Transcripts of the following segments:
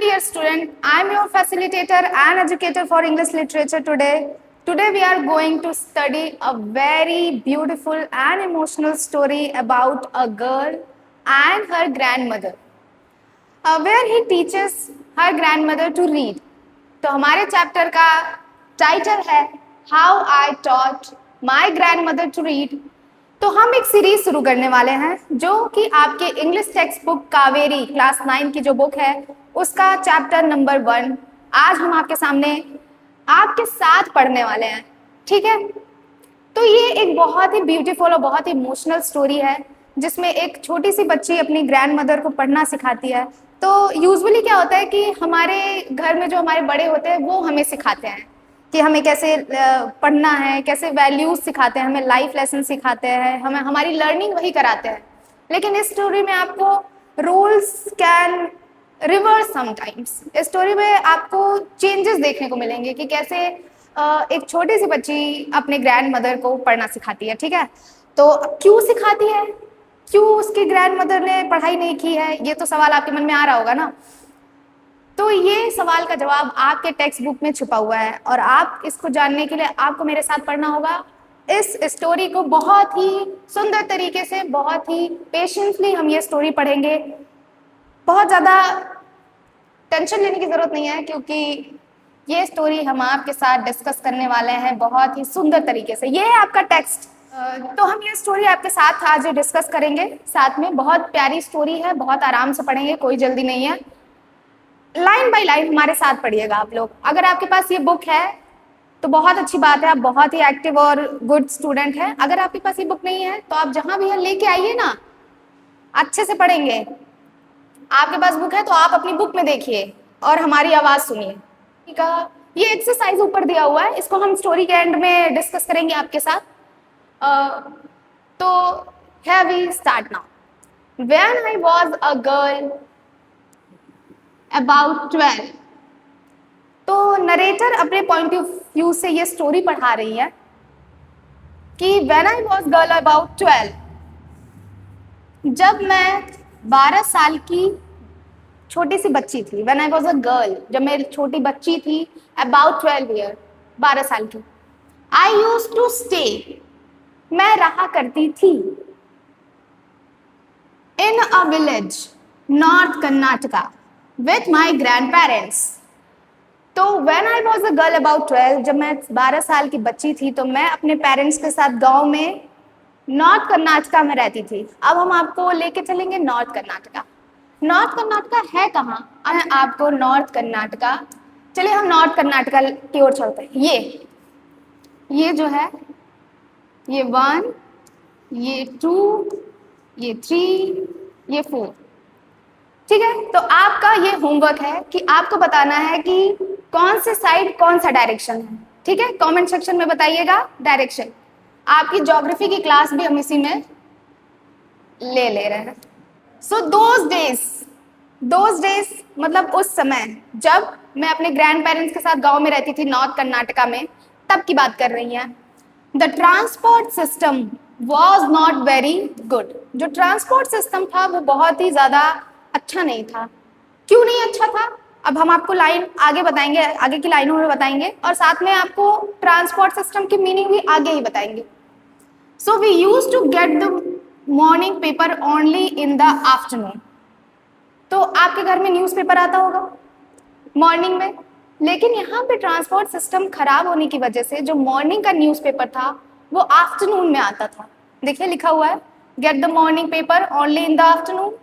dear student, I am your facilitator and educator for English literature today. Today we are going to study a very beautiful and emotional story about a girl and her grandmother, where he teaches her grandmother to read. तो हमारे chapter का title है How I Taught My Grandmother to Read. तो हम एक series शुरू करने वाले हैं जो कि आपके English text book Kaveri class 9 की जो बुक है उसका चैप्टर नंबर 1 आज हम आपके सामने आपके साथ पढ़ने वाले हैं, ठीक है। तो ये एक बहुत ही ब्यूटीफुल और बहुत ही इमोशनल स्टोरी है जिसमें एक छोटी सी बच्ची अपनी ग्रैंडमदर को पढ़ना सिखाती है। तो यूजुअली क्या होता है कि हमारे घर में जो हमारे बड़े होते हैं वो हमें सिखाते हैं कि हमें कैसे पढ़ना है, कैसे वैल्यूज सिखाते हैं, हमें लाइफ लेसन सिखाते हैं, हमें हमारी लर्निंग वही कराते हैं। लेकिन इस स्टोरी में आपको रूल्स कैन रिवर्स समटाइम्स। इस स्टोरी में आपको चेंजेस देखने को मिलेंगे कि कैसे एक छोटी सी बच्ची अपने ग्रैंड मदर को पढ़ना सिखाती है, ठीक है। तो क्यों सिखाती है, क्यों उसकी ग्रैंड मदर ने पढ़ाई नहीं की है, ये तो सवाल आपके मन में आ रहा होगा ना। तो ये सवाल का जवाब आपके टेक्स्ट बुक में छुपा हुआ है और आप इसको जानने के लिए आपको मेरे साथ पढ़ना होगा। इस स्टोरी को बहुत ही सुंदर तरीके से, बहुत ही पेशेंसली हम ये स्टोरी पढ़ेंगे। बहुत ज़्यादा टेंशन लेने की ज़रूरत नहीं है क्योंकि ये स्टोरी हम आपके साथ डिस्कस करने वाले हैं बहुत ही सुंदर तरीके से। ये है आपका टेक्स्ट। तो हम ये स्टोरी आपके साथ आज डिस्कस करेंगे साथ में। बहुत प्यारी स्टोरी है, बहुत आराम से पढ़ेंगे, कोई जल्दी नहीं है। लाइन बाय लाइन हमारे साथ पढ़िएगा आप लोग। अगर आपके पास ये बुक है तो बहुत अच्छी बात है, आप बहुत ही एक्टिव और गुड स्टूडेंट हैं। अगर आपके पास ये बुक नहीं है तो आप जहाँ भी है लेके आइए ना, अच्छे से पढ़ेंगे। आपके पास बुक है तो आप अपनी बुक में देखिए और हमारी आवाज़ सुनिए, ठीक है। ये एक्सरसाइज ऊपर दिया हुआ है, इसको हम स्टोरी के एंड में डिस्कस करेंगे आपके साथ। तो here we start now. When I was a girl about 12, तो नरेटर अपने पॉइंट ऑफ व्यू से ये स्टोरी पढ़ा रही है कि when I was girl about 12, जब मैं 12 साल की छोटी सी बच्ची थी। when I was a girl, जब मैं छोटी बच्ची थी, about 12 year, 12 साल की। I used to stay, मैं रहा करती थी, in a village, North Karnataka, with my grandparents. तो when I was a girl about 12, जब मैं 12 साल की बच्ची थी तो मैं अपने पेरेंट्स के साथ गांव में नॉर्थ कर्नाटका में रहती थी। अब हम आपको लेके चलेंगे नॉर्थ कर्नाटका। नॉर्थ कर्नाटका है कहाँ? आपको नॉर्थ कर्नाटका, चलिए हम नॉर्थ कर्नाटका की ओर चलते हैं। ये जो है, ये 1, ये 2, ये 3, ये 4, ठीक है। तो आपका ये होमवर्क है कि आपको बताना है कि कौन से साइड कौन सा डायरेक्शन है, ठीक है। कमेंट सेक्शन में बताइएगा डायरेक्शन। आपकी ज्योग्राफी की क्लास भी हम इसी में ले रहे हैं। सो दोज डेज मतलब उस समय जब मैं अपने ग्रैंड पेरेंट्स के साथ गांव में रहती थी नॉर्थ कर्नाटका में, तब की बात कर रही हैं। The transport system was not very good. जो ट्रांसपोर्ट सिस्टम था वो बहुत ही ज़्यादा अच्छा नहीं था। क्यों नहीं अच्छा था, अब हम आपको लाइन आगे बताएंगे, आगे की लाइनों में बताएंगे और साथ में आपको ट्रांसपोर्ट सिस्टम की मीनिंग भी आगे ही बताएंगे। So we use to get the morning paper only in the afternoon. तो आपके घर में न्यूज़पेपर आता होगा मॉर्निंग में, लेकिन यहाँ पे ट्रांसपोर्ट सिस्टम खराब होने की वजह से जो मॉर्निंग का न्यूज़पेपर था वो आफ्टरनून में आता था। देखिए लिखा हुआ है, get the morning paper only in the afternoon.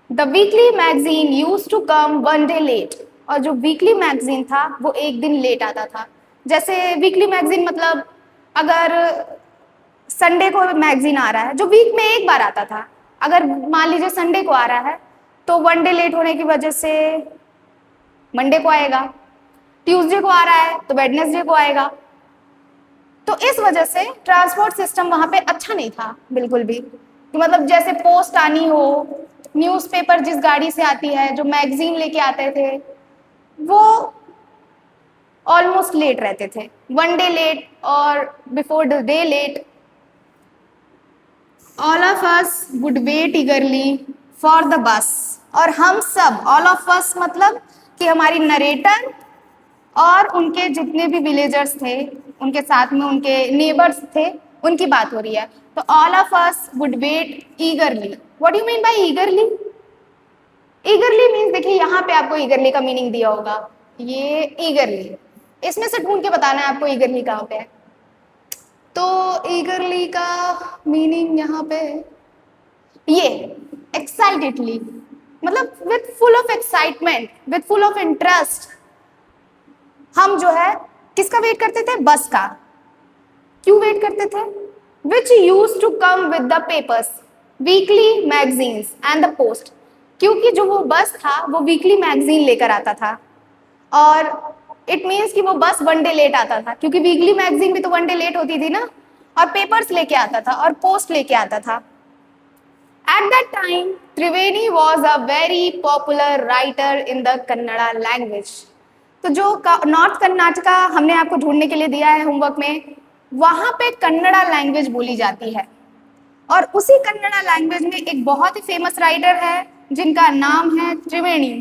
The weekly magazine use to come 1 day late. और जो वीकली मैगजीन था वो एक दिन लेट आता था। जैसे वीकली मैगजीन मतलब अगर संडे को मैगजीन आ रहा है, जो वीक में एक बार आता था, अगर मान लीजिए संडे को आ रहा है तो 1 day लेट होने की वजह से मंडे को आएगा, ट्यूसडे को आ रहा है तो वेडनेसडे को आएगा। तो इस वजह से ट्रांसपोर्ट सिस्टम वहाँ पे अच्छा नहीं था बिल्कुल भी। तो मतलब जैसे पोस्ट आनी हो, न्यूज़पेपर जिस गाड़ी से आती है, जो मैगजीन लेके आते थे, वो ऑलमोस्ट लेट रहते थे, 1 day लेट और before the day late. All of us would wait eagerly for the bus. और हम सब, ऑल ऑफ अस मतलब कि हमारी नरेटर और उनके जितने भी विलेजर्स थे, उनके साथ में उनके नेबर्स थे, उनकी बात हो रही है। तो all of us would wait eagerly. What you mean by eagerly? Eagerly means, देखिए यहाँ पे आपको ईगरली का मीनिंग दिया होगा, ये ईगरली, इसमें से ढूंढ के बताना है आपको ईगरली कहाँ पे है। तो ईगरली का मीनिंग यहाँ पे ये एक्साइटेडली, मतलब with full of excitement, with full of interest हम जो है किसका वेट करते थे? बस का। क्यों वेट करते थे? Which use to come with the papers, weekly magazines and the post. क्योंकि जो वो बस था वो वीकली मैगजीन लेकर आता था, और इट मीन्स कि वो बस वन डे लेट आता था, क्योंकि वीकली मैगजीन भी तो वन डे लेट होती थी ना, और पेपर्स लेके आता था और पोस्ट लेके आता था। At that time, Triveni was a very popular writer in the Kannada language. तो जो नॉर्थ कर्नाटका हमने आपको ढूंढने के लिए दिया है होमवर्क में, वहां पे कन्नड़ा लैंग्वेज बोली जाती है। और उसी कन्नड़ा लैंग्वेज में एक बहुत ही फेमस राइटर है जिनका नाम है त्रिवेणी।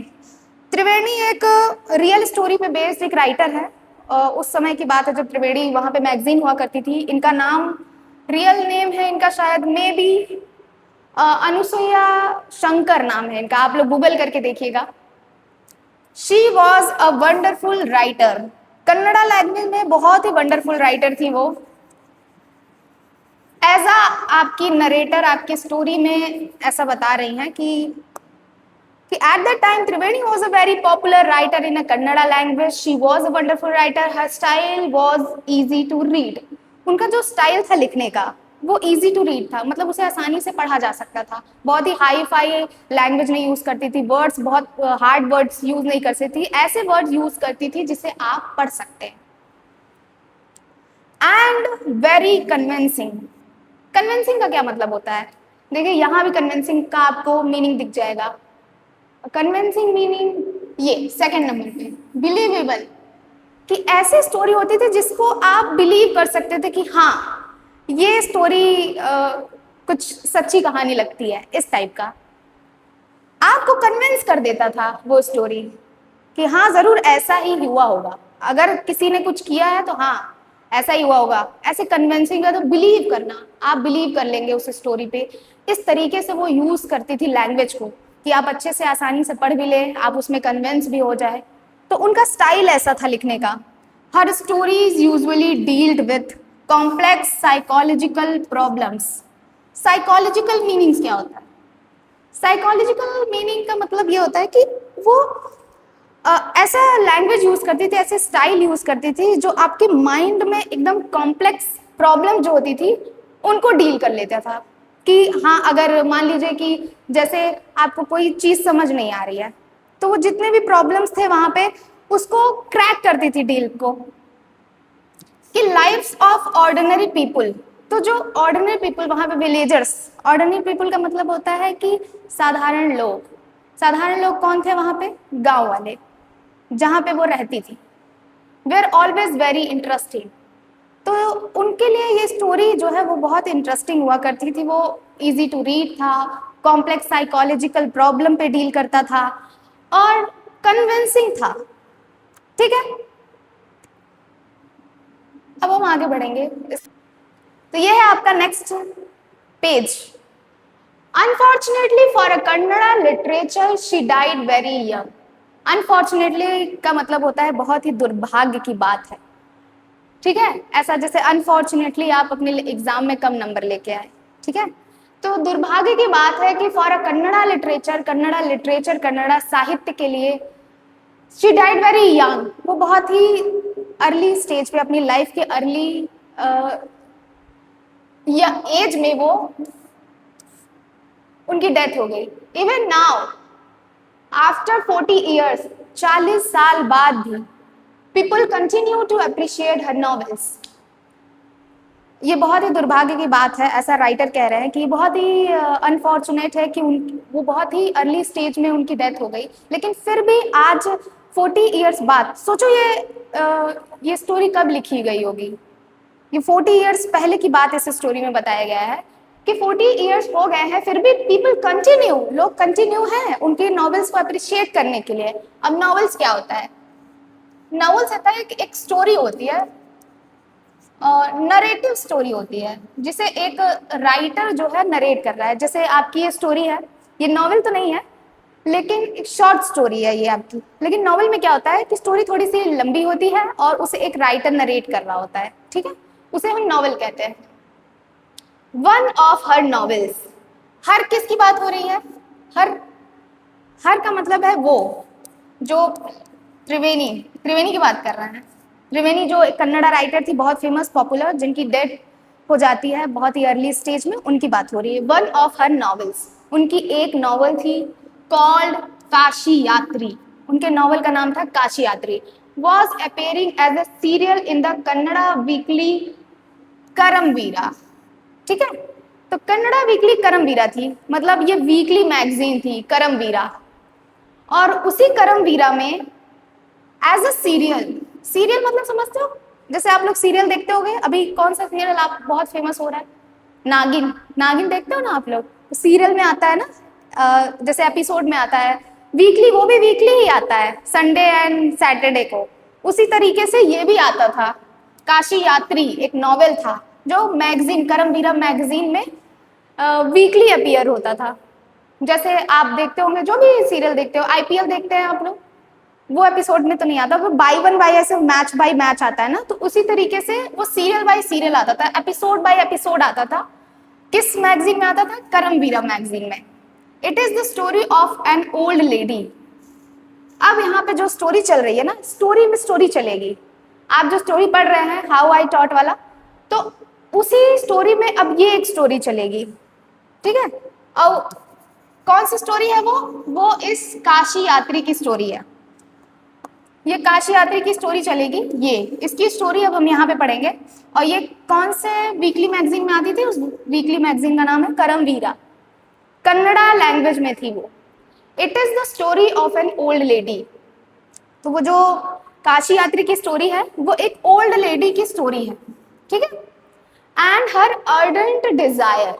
त्रिवेणी एक रियल स्टोरी पे बेस्ड एक राइटर है। उस समय की बात है जब त्रिवेणी वहां पे मैगजीन हुआ करती थी। इनका नाम, रियल नेम है इनका शायद मे बी अनुसुईया शंकर नाम है इनका, आप लोग गूगल करके देखिएगा। She was a wonderful writer, Kannada language में बहुत ही वंडरफुल राइटर थी वो। ऐसा आपकी नरेटर आपकी स्टोरी में ऐसा बता रही हैं कि at that time Triveni was a very popular writer in a Kannada language. She was a wonderful writer. Her style was easy to read. उनका जो स्टाइल था लिखने का वो इजी टू रीड था, मतलब उसे आसानी से पढ़ा जा सकता था। बहुत ही हाई फाई लैंग्वेज नहीं यूज करती थी, वर्ड्स बहुत हार्ड वर्ड्स यूज नहीं करती थी, ऐसे वर्ड्स यूज करती थी जिसे आप पढ़ सकते हैं। And very convincing. कन्विंसिंग का क्या मतलब होता है? देखिए यहाँ भी कन्विंसिंग का आपको मीनिंग दिख जाएगा। कन्विंसिंग मीनिंग ये सेकंड नंबर पे, बिलीवेबल, कि ऐसी स्टोरी होती थी जिसको आप बिलीव कर सकते थे कि हाँ ये स्टोरी कुछ सच्ची कहानी लगती है, इस टाइप का आपको कन्विंस कर देता था वो स्टोरी कि हाँ जरूर ऐसा ही हुआ होगा, अगर किसी ने कुछ किया है तो हाँ ऐसा ही हुआ होगा। ऐसे कन्विंसिंग है तो बिलीव करना, आप बिलीव कर लेंगे उस स्टोरी पे। इस तरीके से वो यूज करती थी लैंग्वेज को कि आप अच्छे से आसानी से पढ़ भी ले, आप उसमें कन्विंस भी हो जाए। तो उनका स्टाइल ऐसा था लिखने का। Her stories usually dealt with complex psychological problems. Psychological meanings क्या होता है? साइकोलॉजिकल मीनिंग का मतलब ये होता है कि वो ऐसा लैंग्वेज यूज करती थी, ऐसे स्टाइल यूज करती थी जो आपके माइंड में एकदम कॉम्प्लेक्स प्रॉब्लम जो होती थी उनको डील कर लेता था। कि हाँ अगर मान लीजिए कि जैसे आपको कोई चीज समझ नहीं आ रही है तो वो जितने भी प्रॉब्लम्स थे वहां पे उसको क्रैक करती थी डील को। कि लाइफ्स ऑफ ऑर्डिनरी पीपल, तो जो ऑर्डिनरी पीपल वहां पे विलेजर्स, ऑर्डिनरी पीपल का मतलब होता है कि साधारण लोग। साधारण लोग कौन थे वहां पे? गांव वाले, जहां पे वो रहती थी। वेयर ऑलवेज वेरी इंटरेस्टिंग, तो उनके लिए ये स्टोरी जो है वो बहुत इंटरेस्टिंग हुआ करती थी। वो इजी टू रीड था, कॉम्प्लेक्स साइकोलॉजिकल प्रॉब्लम पे डील करता था और कन्विंसिंग था। ठीक है, अब हम आगे बढ़ेंगे। तो ये है आपका next page. Unfortunately for a Kannada literature she died very young. Unfortunately का मतलब होता है बहुत ही दुर्भाग्य की बात है। ठीक है, ऐसा जैसे अनफॉर्चुनेटली आप अपने एग्जाम में कम नंबर लेके आए। ठीक है, तो दुर्भाग्य की बात है कि for a Kannada literature, Kannada साहित्य के लिए शी डाइड वेरी यंग, वो बहुत ही अर्ली स्टेज पे, अपनी लाइफ के अर्ली या एज में वो उनकी डेथ हो गई। इवन नाउ आफ्टर 40 ईयर्स, 40 साल बाद भी people continue to appreciate her novels. ये बहुत ही दुर्भाग्य की बात है, ऐसा राइटर कह रहे हैं कि बहुत ही अनफॉर्चुनेट है कि वो बहुत ही अर्ली स्टेज में उनकी डेथ हो गई, लेकिन फिर भी आज 40 ईयर्स बाद, सोचो ये स्टोरी कब लिखी गई होगी। ये 40 ईयर्स पहले की बात इस स्टोरी में बताया गया है कि 40 इयर्स हो गए हैं फिर भी लोग कंटिन्यू हैं उनके नॉवेल्स को अप्रिशिएट करने के लिए। अब नॉवेल्स क्या होता है? नॉवेल्स होता है कि एक स्टोरी होती है, नरेटिव स्टोरी होती है, जिसे एक राइटर जो है नरेट कर रहा है। जैसे आपकी ये स्टोरी है, ये नॉवेल तो नहीं है लेकिन एक शॉर्ट स्टोरी है ये आपकी। लेकिन नॉवेल में क्या होता है कि स्टोरी थोड़ी सी लंबी होती है और उसे एक राइटर नरेट कर रहा होता है, ठीक है, उसे हम नॉवेल कहते हैं। वन ऑफ हर नॉवेल्स, हर किसकी बात हो रही है? हर का मतलब है वो जो त्रिवेणी की बात कर रहे हैं। त्रिवेणी जो एक कन्नड़ा राइटर थी, बहुत फेमस पॉपुलर, जिनकी डेथ हो जाती है बहुत ही अर्ली स्टेज में, उनकी बात हो रही है। वन ऑफ हर नॉवेल्स, उनकी एक नॉवल थी कॉल्ड काशी यात्री। उनके नॉवल का नाम था Kashi Yatri. Was appearing as a serial in the Kannada weekly Karmaveera, ठीक है। तो कन्नड़ा वीकली करमवीरा थी, मतलब ये वीकली मैगजीन थी करमवीरा। और उसी करमवीरा में एज अ सीरियल मतलब समझते हो? जैसे आप लोग सीरियल देखते होगे, अभी कौन सा सीरियल आप बहुत फेमस हो रहा है? नागिन देखते हो ना आप लोग? तो सीरियल में आता है ना, जैसे एपिसोड में आता है वीकली, वो भी वीकली ही आता है, संडे एंड सैटरडे को। उसी तरीके से ये भी आता था। काशी यात्री एक नॉवेल था जो मैगजीन करमवीरा मैगजीन में वीकली अपीयर होता था। जैसे आप देखते होंगे, जो भी सीरियल देखते हो, आईपीएल देखते हैं आप लोग, वो एपिसोड में तो नहीं आता, वो बाय ऐसे मैच बाय मैच आता है ना, तो उसी तरीके से वो सीरियल बाय सीरियल आता था, एपिसोड बाय एपिसोड आता था। किस मैगजीन में आता था? करमवीरा मैगजीन में। It is the story of an old lady. अब यहाँ पे जो स्टोरी चल रही है ना, स्टोरी में स्टोरी चलेगी। आप जो स्टोरी पढ़ रहे हैं हाउ आई टॉट वाला, तो उसी स्टोरी में अब ये एक स्टोरी चलेगी, ठीक है। और कौन सी स्टोरी है वो इस काशी यात्री की स्टोरी है। ये काशी यात्री की स्टोरी चलेगी, ये इसकी स्टोरी अब हम यहाँ पे पढ़ेंगे। और ये कौन से वीकली मैगजीन में आती थी? उस वीकली मैगजीन का नाम है करमवीरा, कन्नड़ा लैंग्वेज में थी वो। It is the story of an old lady. तो वो जो काशी यात्री की स्टोरी है वो एक ओल्ड लेडी की स्टोरी है, ठीक है। And her ardent desire,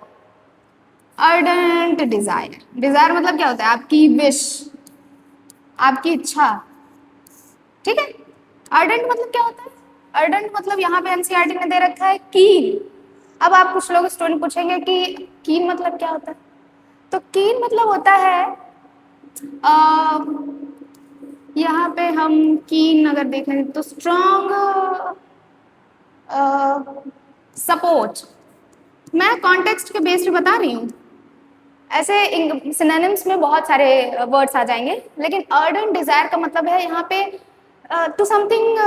desire मतलब क्या होता है? आपकी विश, आपकी इच्छा, ठीक है। अर्डेंट मतलब क्या होता है? अर्डेंट मतलब यहाँ पे एनसीईआरटी ने दे रखा है कीन। अब आप कुछ लोग स्टूडेंट पूछेंगे कि कीन मतलब क्या होता है, तो कीन मतलब होता है यहाँ पे हम कीन अगर देखें तो स्ट्रॉन्ग सपोर्ट। मैं कॉन्टेक्स्ट के बेस पे बता रही हूँ, ऐसे सिनोनिम्स में बहुत सारे वर्ड्स आ जाएंगे, लेकिन अर्डेंट डिजायर का मतलब है यहाँ पे टू समथिंग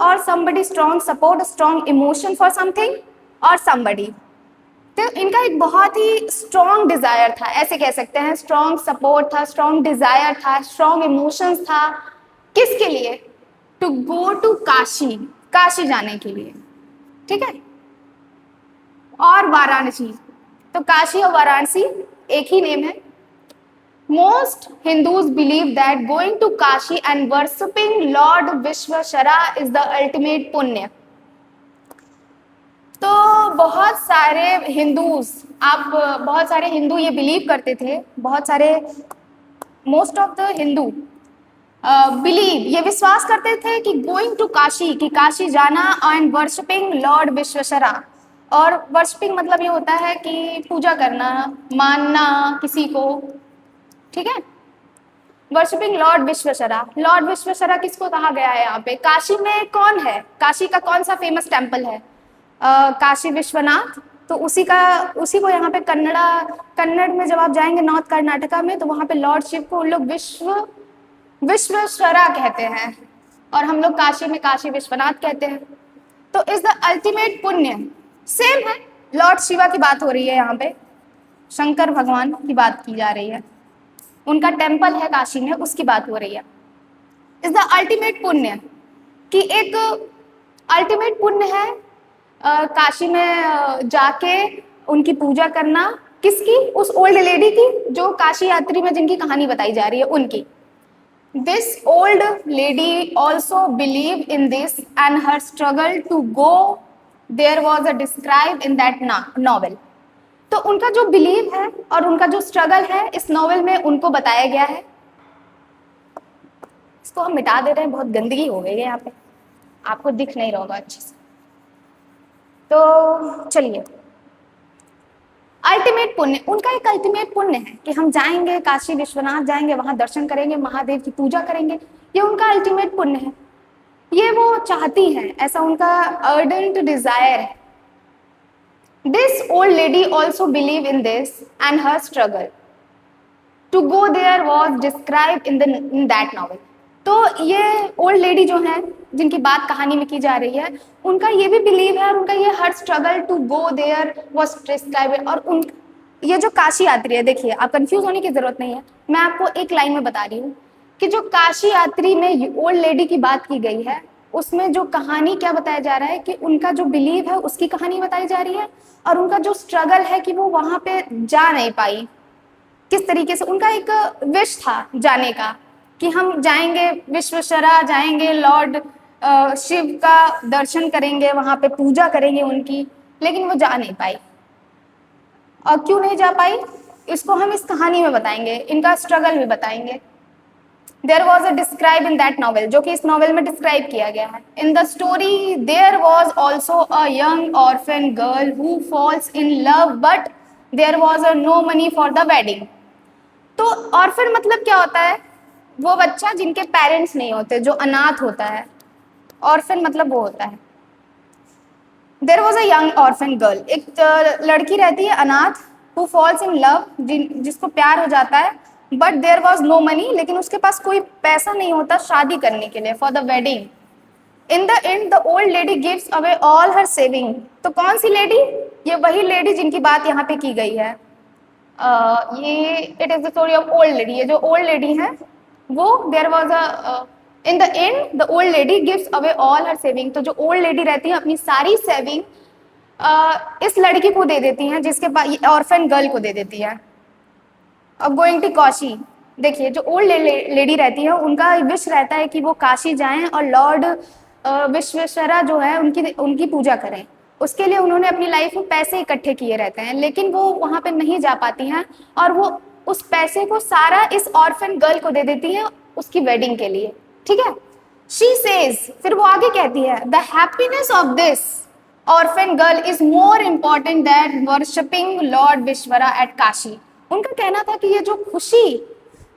और somebody, strong support, strong emotion for something और समबडी। तो इनका एक बहुत ही स्ट्रॉन्ग डिजायर था, ऐसे कह सकते हैं। स्ट्रॉन्ग सपोर्ट था, स्ट्रॉन्ग डिजायर था, स्ट्रॉन्ग इमोशंस था। किसके लिए? To go to Kashi, Kashi जाने के लिए, ठीक है। और वाराणसी, तो काशी और वाराणसी एक ही नेम है। Most Hindus believe that going to Kashi and worshipping lord Vishweshwara is the ultimate punya. तो बहुत सारे हिंदू ये बिलीव करते थे, बहुत सारे, most of the Hindu believe, ये विश्वास करते थे कि गोइंग टू काशी, कि काशी जाना, एंड वर्शिपिंग लॉर्ड विश्वेश्वरा। और वर्शिपिंग मतलब ये होता है कि पूजा करना, मानना किसी को, ठीक है। Worshipping lord Vishweshwara. Lord Vishweshwara किसको कहा गया है यहाँ पे? काशी में कौन है? काशी का कौन सा फेमस टेम्पल है? काशी विश्वनाथ। तो उसी को यहाँ पे कन्नड़ में जब आप जाएंगे नॉर्थ कर्नाटका में, तो वहाँ पे लॉर्ड शिव को उन लोग विश्वेश्वरा कहते हैं, और हम लोग काशी में काशी विश्वनाथ कहते हैं। तो इज द अल्टीमेट पुण्य, सेम है। लॉर्ड शिवा की बात हो रही है यहाँ पे, शंकर भगवान की बात की जा रही है, उनका टेम्पल है काशी में, उसकी बात हो रही है। इज द अल्टीमेट पुण्य, कि एक अल्टीमेट पुण्य है काशी में जाके उनकी पूजा करना। किसकी? उस ओल्ड लेडी की, जो काशी यात्री में जिनकी कहानी बताई जा रही है, उनकी। This old lady also believed in this, and her struggle to go there was a described in that novel. तो उनका जो बिलीव है और उनका जो स्ट्रगल है इस नॉवेल में उनको बताया गया है। इसको हम मिटा दे रहे हैं, बहुत गंदगी हो गई है यहाँ पे, आपको दिख नहीं रहा होगा अच्छे से। तो चलिए, अल्टीमेट पुण्य, उनका एक अल्टीमेट पुण्य है कि हम जाएंगे काशी विश्वनाथ जाएंगे, वहां दर्शन करेंगे, महादेव की पूजा करेंगे, ये उनका अल्टीमेट पुण्य है, ये वो चाहती हैं, ऐसा उनका अर्डेंट डिजायर है। This old lady also believe in this and her struggle to go there was describe in that novel. तो ये ओल्ड लेडी जो है जिनकी बात कहानी में की जा रही है, उनका ये भी बिलीव है और उनका ये her struggle to go there was describe. और उन ये जो काशी यात्री है, देखिए आप कंफ्यूज होने की जरूरत नहीं है, मैं आपको एक लाइन में बता रही हूँ कि जो काशी यात्री में ओल्ड लेडी की बात की गई है उसमें जो कहानी क्या बताया जा रहा है कि उनका जो बिलीव है उसकी कहानी बताई जा रही है, और उनका जो स्ट्रगल है कि वो वहां पे जा नहीं पाई, किस तरीके से उनका एक विश था जाने का कि हम जाएंगे विश्वेश्वरा, जाएंगे लॉर्ड शिव का दर्शन करेंगे, वहां पे पूजा करेंगे उनकी, लेकिन वो जा नहीं पाई। और क्यों नहीं जा पाई इसको हम इस कहानी में बताएंगे, इनका स्ट्रगल भी बताएंगे। There was a describe in that novel, जो कि इस नॉवेल में डिस्क्राइब किया गया है। In the story there was also a young orphan girl who falls in love but there was no money for the wedding. तो orphan मतलब क्या होता है, वो बच्चा जिनके पेरेंट्स नहीं होते, जो अनाथ होता है, ऑर्फन मतलब वो होता है। There was a young orphan girl, एक लड़की रहती है अनाथ, हु फॉल्स इन लव, जिसको प्यार हो जाता है, but there was no money, लेकिन उसके पास कोई पैसा नहीं होता शादी करने के लिए, for the wedding. In the end the old lady gives away all her saving. तो कौन सी लेडी, ये वही लेडी जिनकी बात यहाँ पे की गई है। ये it is the story of old lady, ये जो ओल्ड लेडी है वो there was a in the end the old lady gives away all her saving. तो जो ओल्ड लेडी रहती है अपनी सारी सेविंग इस लड़की को दे देती हैं, जिसके पास ऑर्फन गर्ल को दे देती है। अब गोइंग टू काशी, देखिए जो ओल्ड लेडी रहती है उनका विश रहता है कि वो काशी जाएं और लॉर्ड विश्वेश्वरा जो है उनकी पूजा करें। उसके लिए उन्होंने अपनी लाइफ में पैसे इकट्ठे किए रहते हैं, लेकिन वो वहां पे नहीं जा पाती हैं और वो उस पैसे को सारा इस ऑर्फन गर्ल को दे देती है उसकी वेडिंग के लिए, ठीक है। शी सेज, फिर वो आगे कहती है, the happiness of this orphan girl is more important than worshipping lord Vishweshwara at Kashi. उनका कहना था कि ये जो खुशी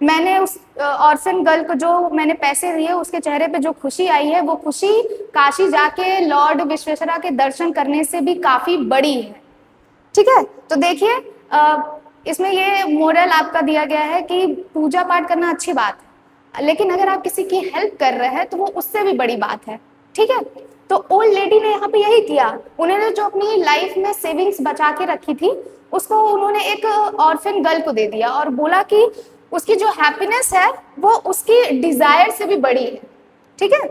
मैंने उस ऑर्फन गर्ल को जो मैंने पैसे दिए उसके चेहरे पे जो खुशी आई है, वो खुशी काशी जाके लॉर्ड विश्वेश्वरा के दर्शन करने से भी काफी बड़ी है, ठीक है। तो देखिए इसमें ये मोरल आपका दिया गया है कि पूजा पाठ करना अच्छी बात है, लेकिन अगर आप किसी की हेल्प कर रहे हैं तो वो उससे भी बड़ी बात है, ठीक है। तो ओल्ड लेडी ने यहाँ पे यही किया, उन्होंने जो अपनी लाइफ में सेविंग्स बचा के रखी थी उसको उन्होंने एक ऑर्फन गर्ल को दे दिया और बोला कि उसकी जो हैप्पीनेस है वो उसकी डिजायर से भी बड़ी है, ठीक है।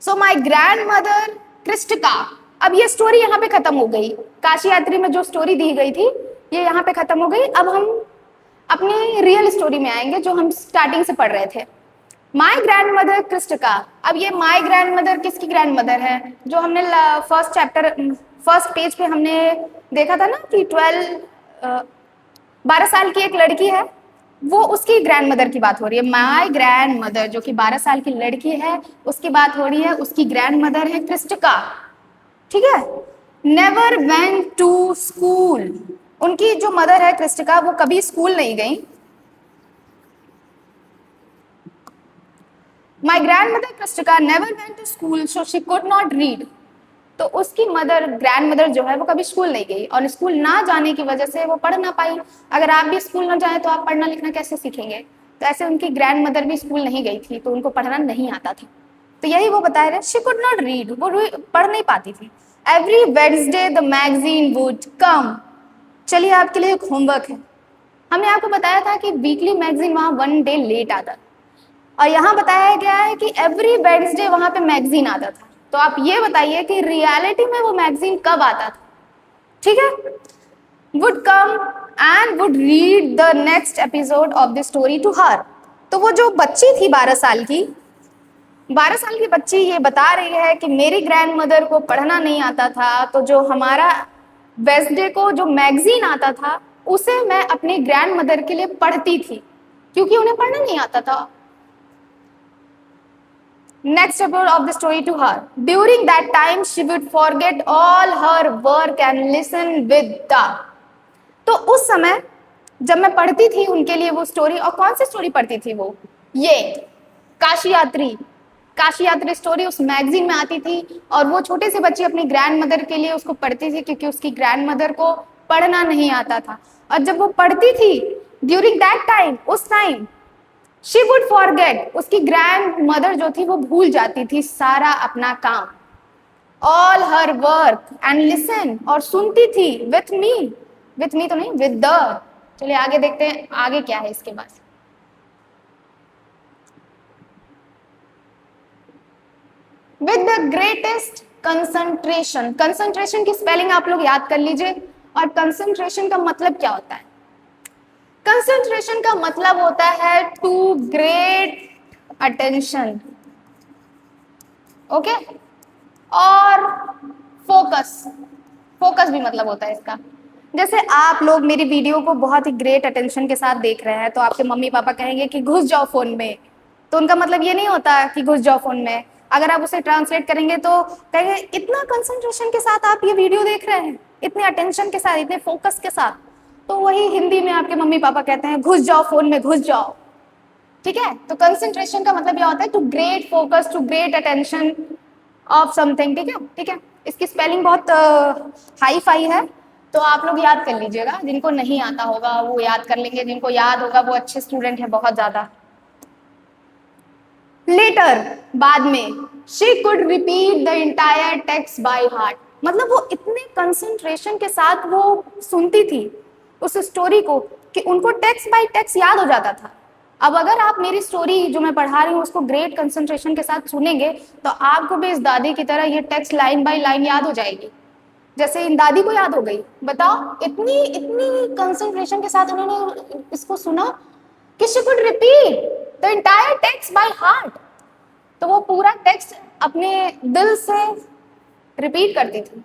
सो माई ग्रैंड मदर क्रिस्टिका, अब ये स्टोरी यहाँ पे खत्म हो गई, काशी यात्री में जो स्टोरी दी गई थी ये यहाँ पे खत्म हो गई। अब हम अपनी रियल स्टोरी में आएंगे जो हम स्टार्टिंग से पढ़ रहे थे। माई ग्रैंड मदर क्रिस्टिका, अब ये माई ग्रैंड मदर किसकी ग्रैंड मदर है, जो हमने फर्स्ट पेज पे हमने देखा था ना कि 12 साल की एक लड़की है, वो उसकी ग्रैंड मदर की बात हो रही है। माई ग्रैंड मदर जो कि 12 साल की लड़की है उसकी बात हो रही है, उसकी ग्रैंड मदर है क्रिस्टिका, ठीक है। नेवर वेंट टू स्कूल, उनकी जो मदर है क्रिस्टिका वो कभी स्कूल नहीं गई। My grand mother Krishtakka never went to school so she could not read. तो उसकी मदर, ग्रैंड मदर जो है वो कभी स्कूल नहीं गई और स्कूल ना जाने की वजह से वो पढ़ ना पाई। अगर आप भी स्कूल ना जाए तो आप पढ़ना लिखना कैसे सीखेंगे, तो ऐसे उनकी ग्रैंड मदर भी स्कूल नहीं गई थी तो उनको पढ़ना नहीं आता था। तो यही वो बता रहे, शी कुड नॉट रीड, वो पढ़ नहीं पाती थी। Every Wednesday the magazine would come, चलिए आपके लिए एक होमवर्क है, हमने आपको बताया था कि वीकली मैगजीन वहाँ 1 डे लेट आता, और यहाँ बताया गया है कि एवरी वेडनेसडे वहाँ पे मैगजीन आता था। तो आप ये बताइए कि रियलिटी में वो मैगजीन कब आता था, ठीक है। Would come and would read the next episode of the story to her. तो वो जो बच्ची थी 12 साल की बच्ची ये बता रही है कि मेरी ग्रैंड मदर को पढ़ना नहीं आता था, तो जो हमारा वेस्डे को जो मैगजीन आता था उसे मैं अपने ग्रैंड मदर के लिए पढ़ती थी क्योंकि उन्हें पढ़ना नहीं आता था। Next chapter of the story to her. During that time, she would forget all her work and listen with the. तो उस समय जब मैं पढ़ती थी उनके लिए वो स्टोरी, और कौन सी स्टोरी पढ़ती थी वो, ये काशी यात्री स्टोरी उस मैगजीन में आती थी, और वो छोटे से बच्चे अपनी ग्रैंड मदर के लिए उसको पढ़ती थी क्योंकि उसकी ग्रैंड मदर को पढ़ना नहीं आता था। और जब वो पढ़ती थी ड्यूरिंग दैट टाइम, उस टाइम शी वुड फॉरगेट, उसकी ग्रैंड मदर जो थी वो भूल जाती थी सारा अपना काम, all her work and listen, और सुनती थी विथ मी तो नहीं, विद द। चलिए आगे देखते हैं आगे क्या है इसके बाद। With the greatest concentration, concentration की स्पेलिंग आप लोग याद कर लीजिए। और कंसंट्रेशन का मतलब क्या होता है? कंसंट्रेशन का मतलब होता है टू ग्रेट अटेंशन, ओके। और फोकस भी मतलब होता है इसका। जैसे आप लोग मेरी वीडियो को बहुत ही ग्रेट अटेंशन के साथ देख रहे हैं तो आपके मम्मी पापा कहेंगे कि घुस जाओ फोन में, तो उनका मतलब ये नहीं होता कि घुस जाओ फोन में। अगर आप उसे ट्रांसलेट करेंगे तो कहेंगे इतना कंसंट्रेशन के साथ आप ये वीडियो देख रहे हैं, इतने अटेंशन के साथ, इतने फोकस के साथ, तो वही हिंदी में आपके मम्मी पापा कहते हैं घुस जाओ फोन में, घुस जाओ। ठीक है, तो कंसंट्रेशन का मतलब यह होता है to great focus, to great attention of something. ठीक है, इसकी स्पेलिंग बहुत हाई फाई है तो आप लोग याद कर लीजिएगा। जिनको नहीं आता होगा वो याद कर लेंगे, जिनको याद होगा वो अच्छे स्टूडेंट है बहुत ज्यादा। लेटर, बाद में, she could repeat the entire text by heart, मतलब वो इतने कंसंट्रेशन के साथ वो सुनती थी उस स्टोरी को कि उनको टेक्स्ट बाय टेक्स्ट याद हो जाता था। अब अगर आप मेरी स्टोरी जो मैं पढ़ा रही हूँ उसको ग्रेट कंसंट्रेशन के साथ सुनेंगे तो आपको भी इस दादी की तरह ये टेक्स्ट लाइन बाय लाइन याद हो जाएगी, जैसे इन दादी को याद हो गई। बताओ, इतनी कंसंट्रेशन के साथ उन्होंने इसको सुना कि she could repeat the entire text by heart, तो वो पूरा टेक्स्ट अपने दिल से रिपीट करती थी।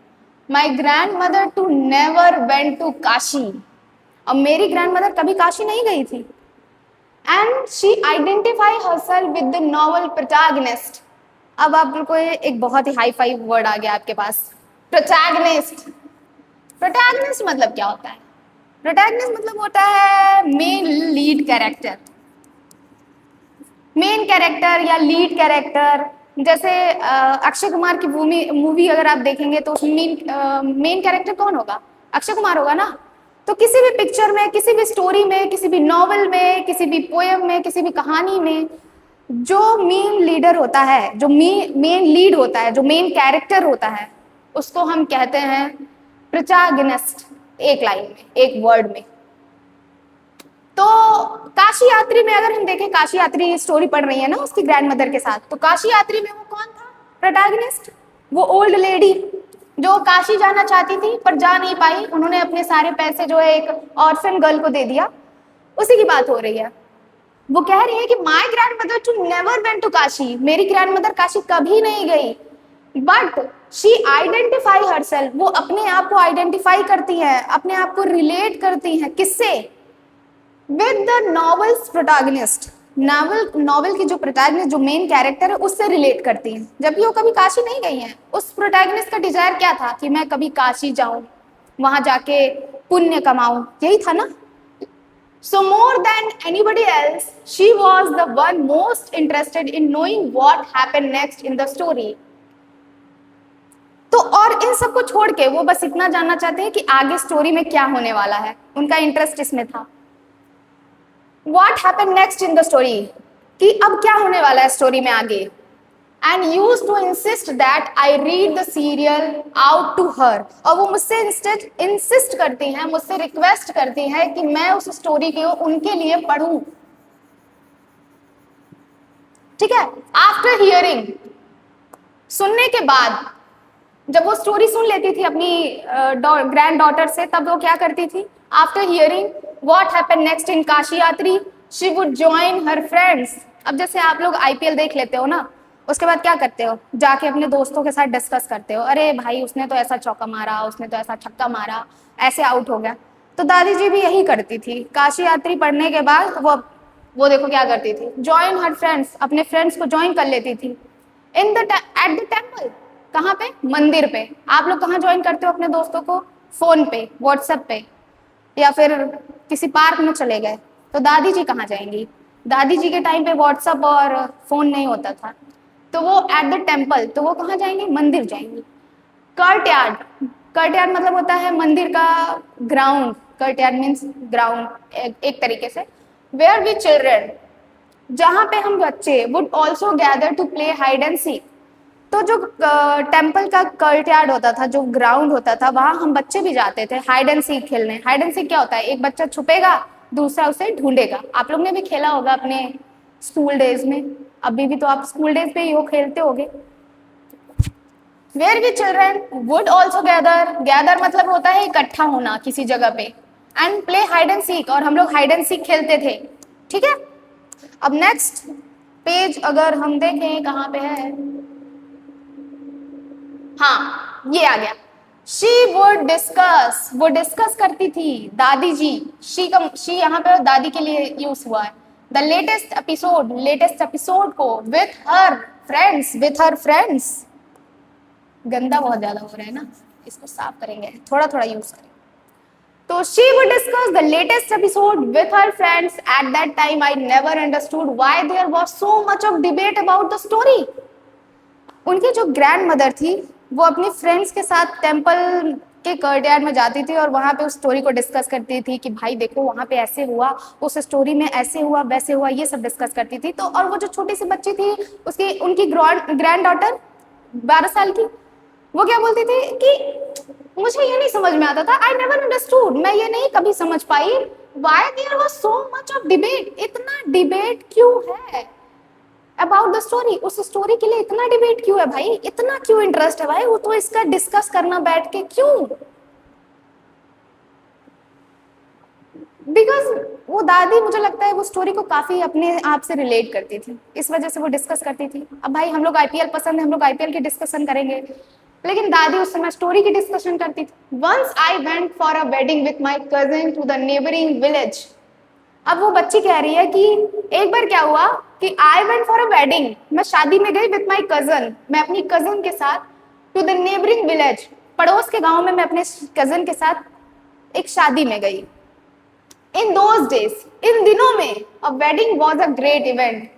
My grand mother too never went to Kashi, अब मेरी ग्रैंड मदर कभी काशी नहीं गई थी। And she identify herself with the novel protagonist, अब आपको एक बहुत ही हाई फाई वर्ड आ गया आपके पास, प्रोटैगनिस्ट। प्रोटैगनिस्ट मतलब क्या होता है? प्रोटैगनिस्ट मतलब होता है main lead character, main character या लीड कैरेक्टर। जैसे अक्षय कुमार की मूवी अगर आप देखेंगे तो उसमें मेन कैरेक्टर कौन होगा? अक्षय कुमार होगा ना। तो किसी भी पिक्चर में, किसी भी स्टोरी में, किसी भी नॉवल में, किसी भी पोएम में, किसी भी कहानी में जो मेन लीडर होता है, जो मेन लीड होता है, जो मेन कैरेक्टर होता है, उसको हम कहते हैं प्रोटैगनिस्ट, एक लाइन में, एक वर्ड में। तो काशी यात्री में अगर हम देखें, काशी यात्री स्टोरी पढ़ रही है ना उसकी ग्रैंड मदर के साथ, तो काशी यात्री में वो कौन था प्रोटैगनिस्ट? वो ओल्ड लेडी जो काशी जाना चाहती थी पर जा नहीं पाई, उन्होंने अपने सारे पैसे जो है एक ऑर्फन गर्ल को दे दिया, उसी की बात हो रही है। वो कह रही है कि my grand mother too never went to Kashi, मेरी ग्रैंड मदर काशी कभी नहीं गई, बट शी आइडेंटिफाई हरसेल्फ, वो अपने आप को आइडेंटिफाई करती है, अपने आप को रिलेट करती है, किससे? With the novels protagonist, novel की जो प्रोटैगनिस्ट, जो मेन कैरेक्टर है, उससे रिलेट करती हैं, जबकि वो कभी काशी नहीं गई हैं। उस प्रोटैगनिस्ट का डिजायर क्या था कि मैं कभी काशी जाऊं, वहां जाके पुण्य कमाऊं, यही था ना। So more than anybody else, she was the one most interested in knowing what happened next in the story. तो और इन सबको छोड़ के वो बस इतना जानना चाहते हैं कि आगे स्टोरी में क्या होने वाला है, उनका इंटरेस्ट इसमें था। What happened next in the story, कि अब क्या होने वाला है स्टोरी में आगे। And used to insist that I read the serial out to her, और वो मुझसे इंसिस्ट करती हैं, मुझसे रिक्वेस्ट करती हैं कि मैं उस स्टोरी को उनके लिए पढ़ूं। ठीक है, आफ्टर हियरिंग, सुनने के बाद, जब वो स्टोरी सुन लेती थी अपनी ग्रैंड डॉटर से, तब वो क्या करती थी? After hearing what happened next in Kashi Yatri, she would join her friends. अब जैसे आप लोग आईपीएल देख लेते हो ना, उसके बाद क्या करते हो, जाके अपने दोस्तों के साथ डिस्कस करते हो, अरे भाई उसने तो ऐसा चौका मारा, उसने तो ऐसा छक्का मारा, ऐसे आउट हो गया। तो दादी जी भी यही करती थी। काशी यात्री पढ़ने के बाद वो देखो क्या करती थी, ज्वाइन हर फ्रेंड्स, अपने फ्रेंड्स को ज्वाइन कर लेती थी in the at the temple. कहाँ पे? मंदिर पे। आप लोग कहाँ ज्वाइन करते हो अपने दोस्तों को? फोन पे, व्हाट्सएप पे, या फिर किसी पार्क में चले गए। तो दादी जी कहाँ जाएंगी? दादी जी के टाइम पे व्हाट्सएप और फोन नहीं होता था, तो वो एट द टेम्पल, तो वो कहाँ जाएंगी? मंदिर जाएंगी। कर्ट यार्ड, कर्ट यार्ड मतलब होता है मंदिर का ground. Courtyard means ground, एक तरीके से, वेयर वी चिल्ड्रन, जहाँ पे हम बच्चे would also gather to play hide and seek. तो जो टेम्पल का कर्ट यार्ड होता था, जो ग्राउंड होता था, वहां हम बच्चे भी जाते थे हाइड एंड सीक खेलने। हाइड एंड सीक क्या होता है? एक बच्चा छुपेगा, दूसरा उसे ढूंढेगा। आप लोग ने भी खेला होगा अपने स्कूल डेज में, अभी भी तो आप स्कूल डेज पे ही हो, खेलते होगे। Where we children would also gather, gather मतलब होता है इकट्ठा होना किसी जगह पे, and play hide and seek, और हम लोग हाइड एंड सीक खेलते थे। ठीक है, अब नेक्स्ट पेज अगर हम देखें कहाँ पे है, हाँ ये आ गया। शी वुड डिस्कस, वो डिस्कस करती थी दादी जी। शी यहाँ पे दादी के लिए यूज हुआ है। द लेटेस्ट एपिसोड को विथ हर फ्रेंड्स। गंदा बहुत ज्यादा हो रहा है ना, इसको साफ करेंगे, थोड़ा थोड़ा यूज करेंगे। तो she would discuss the latest episode with her friends. At that time, I never understood why there was so much of debate about the story. उनकी जो ग्रैंड मदर थी, वो अपनी फ्रेंड्स के साथ टेम्पल के कर्टयार्ड में जाती थी और वहां पे उस स्टोरी को डिस्कस करती थी कि भाई देखो वहां पे ऐसे हुआ, उस स्टोरी में ऐसे हुआ, वैसे हुआ, ये सब डिस्कस करती थी। तो और वो जो छोटी सी बच्ची थी, उसकी उनकी ग्रैंड डॉटर 12 साल की, वो क्या बोलती थी कि मुझे ये नहीं समझ में आता था, आई नेवर अंडरस्टूड, मैं ये नहीं कभी समझ पाई, why there was so much of debate, इतना डिबेट क्यों है अबाउट द स्टोरी, उस स्टोरी के लिए इतना डिबेट क्यों है भाई, इतना क्यों इंटरेस्ट है भाई, वो तो इसका डिस्कस करना बैठ के क्यों। बिकॉज वो दादी, मुझे लगता है वो स्टोरी को काफी अपने आप से रिलेट करती थी, इस वजह से वो डिस्कस करती थी। अब भाई हम लोग आईपीएल पसंद है, हम लोग आईपीएल की डिस्कशन करेंगे, लेकिन दादी उस समय स्टोरी की डिस्कशन करती थी। Once I went for a wedding with my cousin to the neighbouring village. अब वो बच्ची कह रही है कि एक बार क्या हुआ कि आई वेंट फॉर अ वेडिंग, मैं शादी में गई विथ माई कजन, मैं अपनी कजन के साथ, टू द नेबरिंग विलेज, पड़ोस के गांव में मैं अपने कजन के साथ एक शादी में गई। इन दोज डेज, इन दिनों में, a wedding was a great event,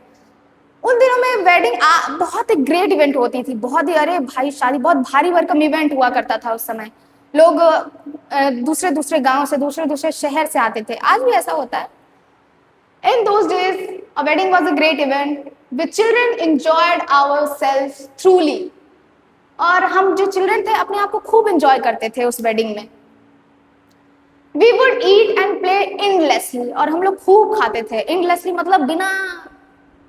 उन दिनों में वेडिंग बहुत एक ग्रेट इवेंट होती थी, बहुत ही, अरे भाई शादी बहुत भारी भरकम इवेंट हुआ करता था उस समय। लोग दूसरे दूसरे गांव से, दूसरे दूसरे शहर से आते थे, आज भी ऐसा होता है। In those days, a wedding was a great event. The children enjoyed ourselves truly. और हम जो चिल्ड्रन थे अपने आप को खूब एंजॉय करते थे उस वेडिंग में। We would eat and play endlessly, और हम लोग खूब खाते थे। endlessly मतलब बिना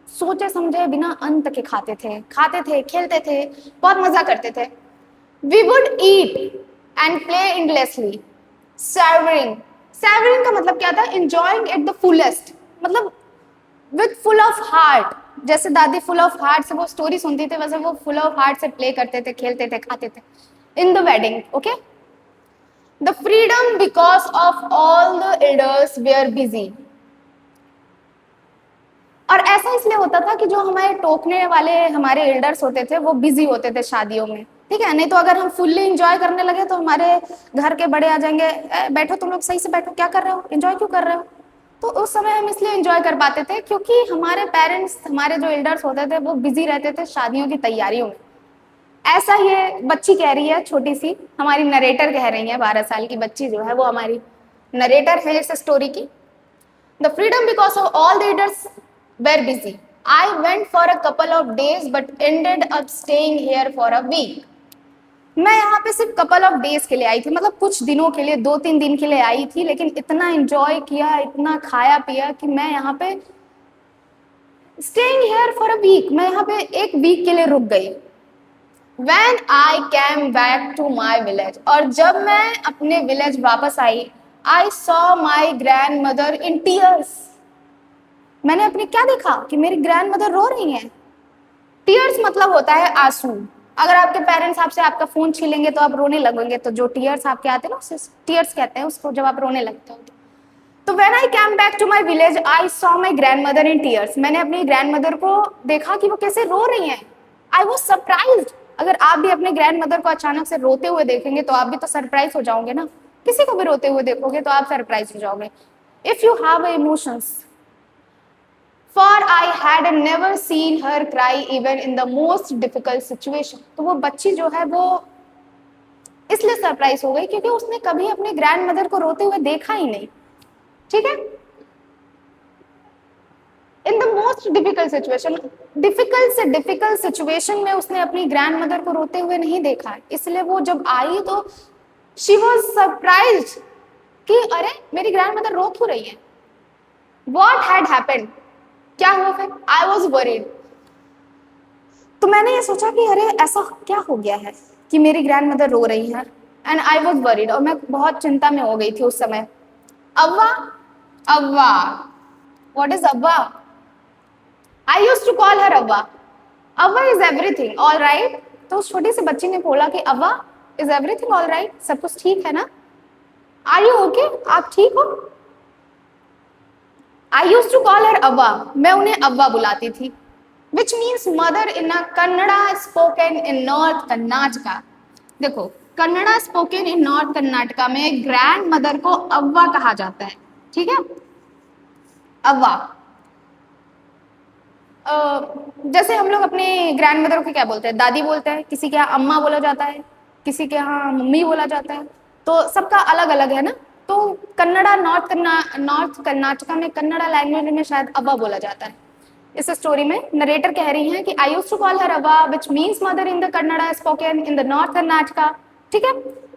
सोचे समझे, बिना अंत के खाते थे, खेलते थे, बहुत मजा करते थे। We would eat and play endlessly. Savoring का मतलब क्या था? Enjoying at the fullest, मतलब with full of heart, जैसे दादी फुल ऑफ हार्ट से वो स्टोरी सुनती थी, वैसे वो फुल ऑफ हार्ट से प्ले करते थे, खेलते थे, खाते थे in the wedding. Okay, the freedom because of all the elders were busy. और ऐसा इसलिए होता था कि जो हमारे टोकने वाले हमारे एल्डर्स होते थे वो बिजी होते थे शादियों में, ठीक है। नहीं तो अगर हम फुल्ली एंजॉय करने लगे तो हमारे घर के बड़े आ जाएंगे, बैठो तुम लोग सही से बैठो, क्या कर रहे हो, एंजॉय क्यों कर रहे हो। तो उस समय हम इसलिए एंजॉय कर पाते थे क्योंकि हमारे पेरेंट्स, हमारे जो एल्डर्स होते थे वो बिजी रहते थे शादियों की तैयारियों में। ऐसा ये बच्ची कह रही है, छोटी सी हमारी नरेटर कह रही है, 12 साल की बच्ची जो है वो हमारी नरेटर है इस स्टोरी की। The freedom because of all the elders were busy, I went for a couple of days but ended up staying here for a week. मैं यहाँ पे सिर्फ कपल ऑफ डेज के लिए आई थी, मतलब कुछ दिनों के लिए, 2-3 दिन के लिए आई थी, लेकिन इतना एंजॉय किया, इतना खाया पिया कि मैं यहाँ पे staying here for a week, मैं यहाँ पे एक वीक के लिए रुक गई। When I came back to my village, और जब मैं अपने विलेज वापस आई, I saw my grandmother in tears। मैंने अपने क्या देखा कि मेरी ग्रैंडमदर रो रही हैं। टीयर्स मतलब होता है आंसू। अगर आपके पेरेंट्स आपसे आपका फोन छीलेंगे तो आप रोने लगोगे, तो जो टीयर्स आपके आते हैं ना उसे टीयर्स कहते हैं उसको, जब आप रोने लगते हो। तो when I came back to my village I saw my grand mother in tears. मैंने अपनी ग्रैंड मदर को देखा कि वो कैसे रो रही हैं। आई वॉज सरप्राइज। अगर आप भी अपने ग्रैंड मदर को अचानक से रोते हुए देखेंगे तो आप भी तो सरप्राइज हो जाओगे ना। किसी को भी रोते हुए देखोगे तो आप सरप्राइज हो जाओगे। If you have emotions, for I had never seen her cry even in the most difficult situation. तो वो बच्ची जो है वो इसलिए सरप्राइज हो गई क्योंकि उसने कभी अपने ग्रैंड मदर को रोते हुए देखा ही नहीं। ठीक है, in the most difficult situation, difficult से डिफिकल्ट सिचुएशन में उसने अपनी ग्रैंड मदर को रोते हुए नहीं देखा है, इसलिए वो जब आई तो शी वॉज सरप्राइज कि अरे मेरी ग्रैंड मदर रो क्यों रही है। वॉट हैड हैपेंड, क्या हुआ फिर। I was worried. तो मैंने ये सोचा कि अरे ऐसा क्या हो गया है कि मेरी ग्रैंड मदर रो रही है, एंड आई वॉज वरीड, और मैं बहुत चिंता में हो गई थी उस समय। Avva, Avva, what is Avva. I used to call her Avva. Avva is everything all right. तो उस छोटी सी बच्ची ने बोला कि Avva is everything all right, सब कुछ ठीक है ना। आर यू ओके, आप ठीक हो। I used to call her Avva, मैं उन्हें अव्वा बुलाती थी, which means mother in a Kannada spoken in north Karnataka. देखो, Kannada spoken in north Karnataka में ग्रैंड मदर को अव्वा कहा जाता है। ठीक है, अव्वा। जैसे हम लोग अपने ग्रैंड मदर को क्या बोलते हैं, दादी बोलते हैं, किसी के यहाँ अम्मा बोला जाता है, किसी के यहाँ मम्मी बोला जाता है, तो सबका अलग अलग है ना। तो कन्नड़ा नॉर्थ कर्नाटका में कन्नड़ा लैंग्वेज में शायद अव्वा बोला जाता है। इस स्टोरी में नरेटर कह रही हैं कि I used to call her Avva which means mother in the Kannada spoken in the north Karnataka. ठीक है,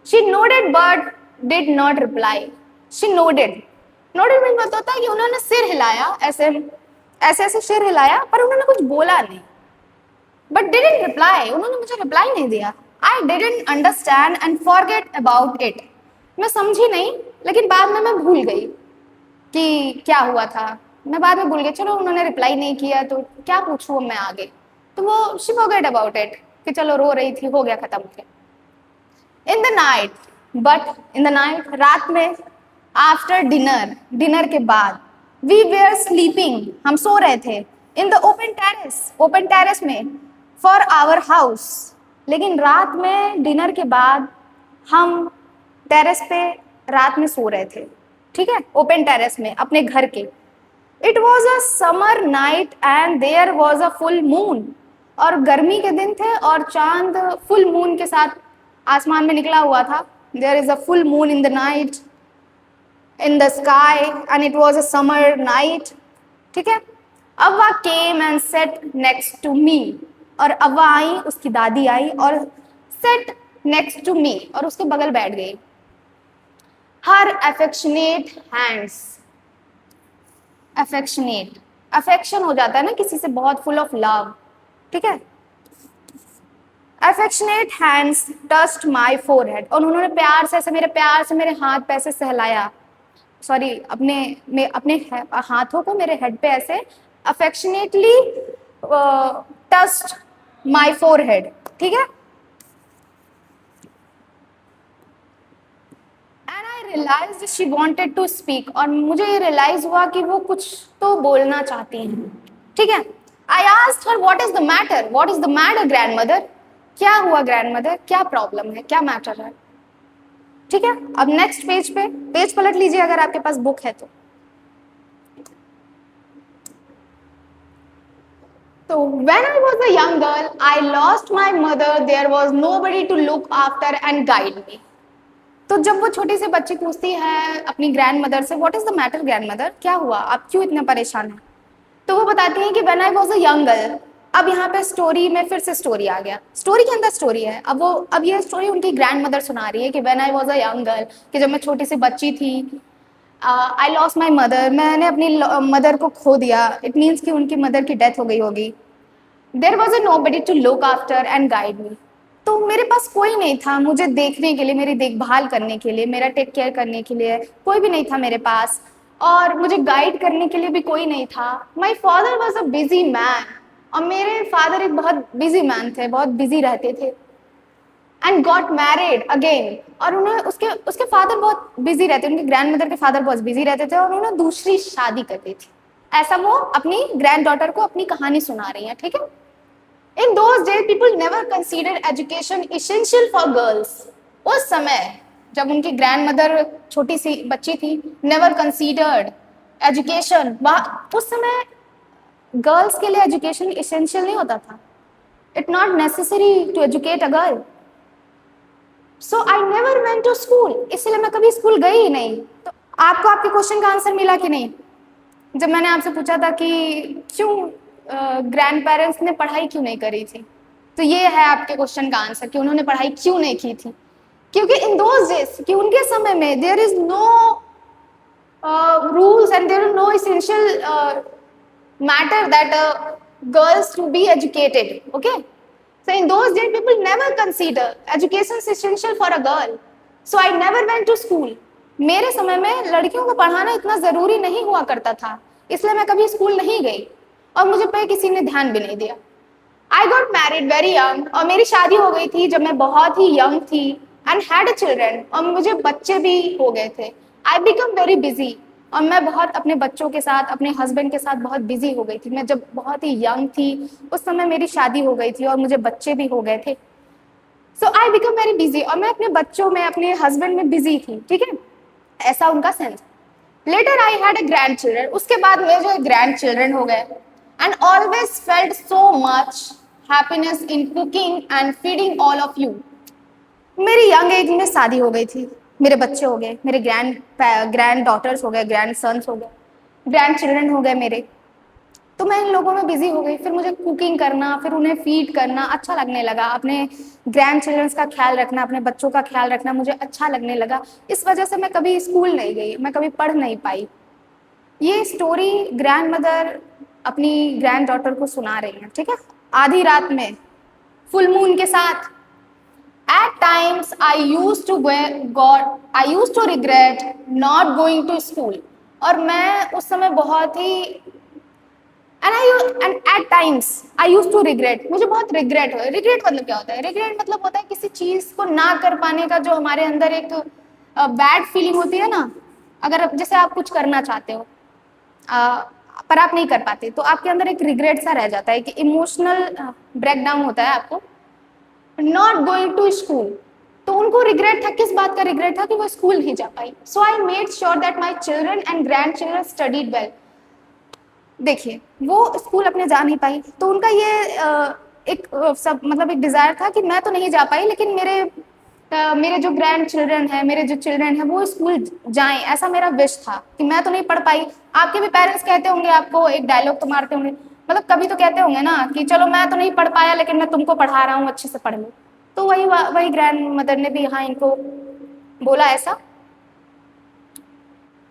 she nodded but did not reply. She nodded, nodded mean होता है कि उन्होंने सिर हिलाया, ऐसे ऐसे ऐसे सिर हिलाया, पर उन्होंने कुछ बोला नहीं। बट डिडंट रिप्लाई, उन्होंने मुझे रिप्लाई नहीं दिया। I didn't understand and forget about it, मैं समझी नहीं, लेकिन बाद में मैं भूल गई कि क्या हुआ था। मैं बाद में भूल गई, चलो उन्होंने रिप्लाई नहीं किया तो क्या पूछूं मैं आगे। तो वो शी फॉरगेट अबाउट इट कि चलो रो रही थी, हो गया खत्म हो गया। इन the night, but in the night, रात में, आफ्टर डिनर, डिनर के बाद, वी वेयर स्लीपिंग, हम सो रहे थे, in the open terrace, open terrace में, फॉर आवर हाउस। लेकिन रात में डिनर के बाद हम टेरेस पे रात में सो रहे थे। ठीक है, ओपन टेरेस में अपने घर के। It was a summer night and there was a full moon, और गर्मी के दिन थे और चांद फुल मून के साथ आसमान में निकला हुआ था। There is a full moon in the night in the sky and it was a summer night. ठीक है, अव्वा came and sat next to me, और अव्वा आई, उसकी दादी आई और sat next to me, और उसके बगल बैठ गई। her affectionate hands, affectionate, affection हो जाता है ना किसी से बहुत, full of love। ठीक है, affectionate hands touched my forehead, और उन्होंने प्यार से ऐसे मेरे प्यार से मेरे हाथ पे ऐसे सहलाया, सॉरी अपने हाथों को मेरे हेड पे ऐसे अफेक्शनेटली टच्ड माय फोरहेड। ठीक है, and I realised she wanted to speak, और मुझे ये रियलाइज हुआ कि वो कुछ तो बोलना चाहती हैं। ठीक है, I asked her what is the matter, what is the matter grand mother, क्या हुआ ग्रैंड मदर, क्या प्रॉब्लम है, क्या मैटर है। ठीक है, अब नेक्स्ट पेज पे, पेज पलट लीजिए अगर आपके पास बुक है तो। So when I was a young girl, I lost my mother. There was nobody to look after and guide me. तो जब वो छोटी सी बच्ची पूछती है अपनी ग्रैंड मदर से, what is the matter grand mother, क्या हुआ, आप क्यों इतने परेशान हैं, तो वो बताती हैं कि when I was a young girl. अब यहाँ पे स्टोरी में फिर से स्टोरी आ गया, स्टोरी के अंदर स्टोरी है। अब ये स्टोरी उनकी ग्रैंड मदर सुना रही है कि when I was a young girl, कि जब मैं छोटी सी बच्ची थी, आई लॉस्ट माई मदर, मैंने अपनी मदर को खो दिया। इट मीन्स कि उनकी मदर की डेथ हो गई होगी। There was a nobody to look after and guide me, तो मेरे पास कोई नहीं था मुझे देखने के लिए, मेरी देखभाल करने के लिए, मेरा टेक केयर करने के लिए कोई भी नहीं था मेरे पास, और मुझे गाइड करने के लिए भी कोई नहीं था। My father was a busy man, और मेरे फादर एक बहुत बिजी मैन थे, बहुत बिजी रहते थे, एंड गॉट मैरिड अगेन। और उन्हें उसके उसके फादर बहुत बिजी रहते, उनके ग्रैंड मदर के फादर बहुत बिजी रहते थे, और उन्होंने दूसरी शादी कर दी थी। ऐसा वो अपनी ग्रैंड डॉटर को अपनी कहानी सुना रही है, ठीक है। In those days people never consider education essential for girls. उस समय जब उनकी ग्रैंड मदर छोटी सी बच्ची थी, नेवर कंसीडर्ड एजुकेशन, उस समय गर्ल्स के लिए एजुकेशन इसेंशियल नहीं होता था। It not necessary to educate a girl. So I never went to school, इसलिए मैं कभी स्कूल गई ही नहीं। तो आपको आपके क्वेश्चन का आंसर मिला कि नहीं? जब मैंने आपसे पूछा था कि क्यों ग्रैंड पेरेंट्स ने पढ़ाई क्यों नहीं करी थी, तो ये है आपके क्वेश्चन का आंसर कि उन्होंने पढ़ाई क्यों नहीं की थी। क्योंकि इन दोज डेज, कि उनके समय में there is no rules and there is no essential matter that girls to be educated. Okay, so in those days people never consider education is essential for a girl, so I never went to school. मेरे समय में लड़कियों को पढ़ाना इतना जरूरी नहीं हुआ करता था, इसलिए मैं कभी स्कूल नहीं गई और मुझे पे किसी ने ध्यान भी नहीं दिया। I got married very young, और मेरी शादी हो गई थी जब मैं बहुत ही यंग थी, and had a children, और मुझे बच्चे भी हो गए थे। I become very busy, और मैं बहुत अपने बच्चों के साथ, अपने हस्बैंड के साथ बहुत बिजी हो गई थी। मैं जब बहुत ही यंग थी उस समय मेरी शादी हो गई थी और मुझे बच्चे भी हो गए थे। सो आई बिकम वेरी बिजी, और मैं अपने बच्चों में, अपने हस्बैंड में बिजी थी, ठीक है, ऐसा उनका sense. Later I had a grandchildren, उसके बाद मेरे जो ग्रैंड चिल्ड्रन हो गए, and always felt so much happiness in cooking and feeding all of you. मेरी यंग एज में शादी हो गई थी, मेरे बच्चे हो गए, मेरे ग्रैंड डॉटर्स हो गए, ग्रैंड सन्स हो गए, ग्रैंड चिल्ड्रन हो गए मेरे। तो मैं इन लोगों में बिजी हो गई, फिर मुझे कुकिंग करना, फिर उन्हें फीड करना अच्छा लगने लगा, अपने ग्रैंड चिल्ड्रंस का ख्याल रखना, अपने बच्चों का ख्याल रखना मुझे अच्छा लगने लगा। इस वजह से मैं कभी स्कूल नहीं गई, मैं कभी पढ़ नहीं पाई। ये स्टोरी ग्रैंड मदर अपनी ग्रैंड डॉटर को सुना रही है, ठीक है, आधी रात में, फुल मून के साथ। At times, I used to regret not going to school. और मैं उस समय बहुत ही and at times I used to regret, मुझे बहुत रिग्रेट हुआ। रिग्रेट मतलब क्या होता है? रिग्रेट मतलब होता है किसी चीज को ना कर पाने का, जो हमारे अंदर एक बैड फीलिंग होती है ना। अगर जैसे आप कुछ करना चाहते हो पर आप नहीं कर पाते, तो आपके अंदर एक रिग्रेट सा रह जाता है, कि इमोशनल ब्रेकडाउन होता है आपको। नॉट गोइंग टू स्कूल, तो उनको रिग्रेट था, किस बात का रिग्रेट था? कि वो स्कूल नहीं जा पाई। So I made sure that my children and grandchildren studied well. देखिए, वो स्कूल अपने जा नहीं पाई, तो उनका ये एक सब मतलब एक डिजायर था कि मैं तो नहीं जा पाई, लेकिन मेरे जो ग्रैंड चिल्ड्रन है, मेरे जो चिल्ड्रन है वो स्कूल जाएं, ऐसा मेरा विश था। कि मैं तो नहीं पढ़ पाई, आपके भी पेरेंट्स कहते होंगे आपको, एक डायलॉग तो मारते होंगे, मतलब कभी तो कहते होंगे ना कि चलो मैं तो नहीं पढ़ पाया लेकिन मैं तुमको पढ़ा रहा हूँ, अच्छे से पढ़ लो। तो वही ग्रैंड मदर ने भी यहाँ इनको बोला ऐसा।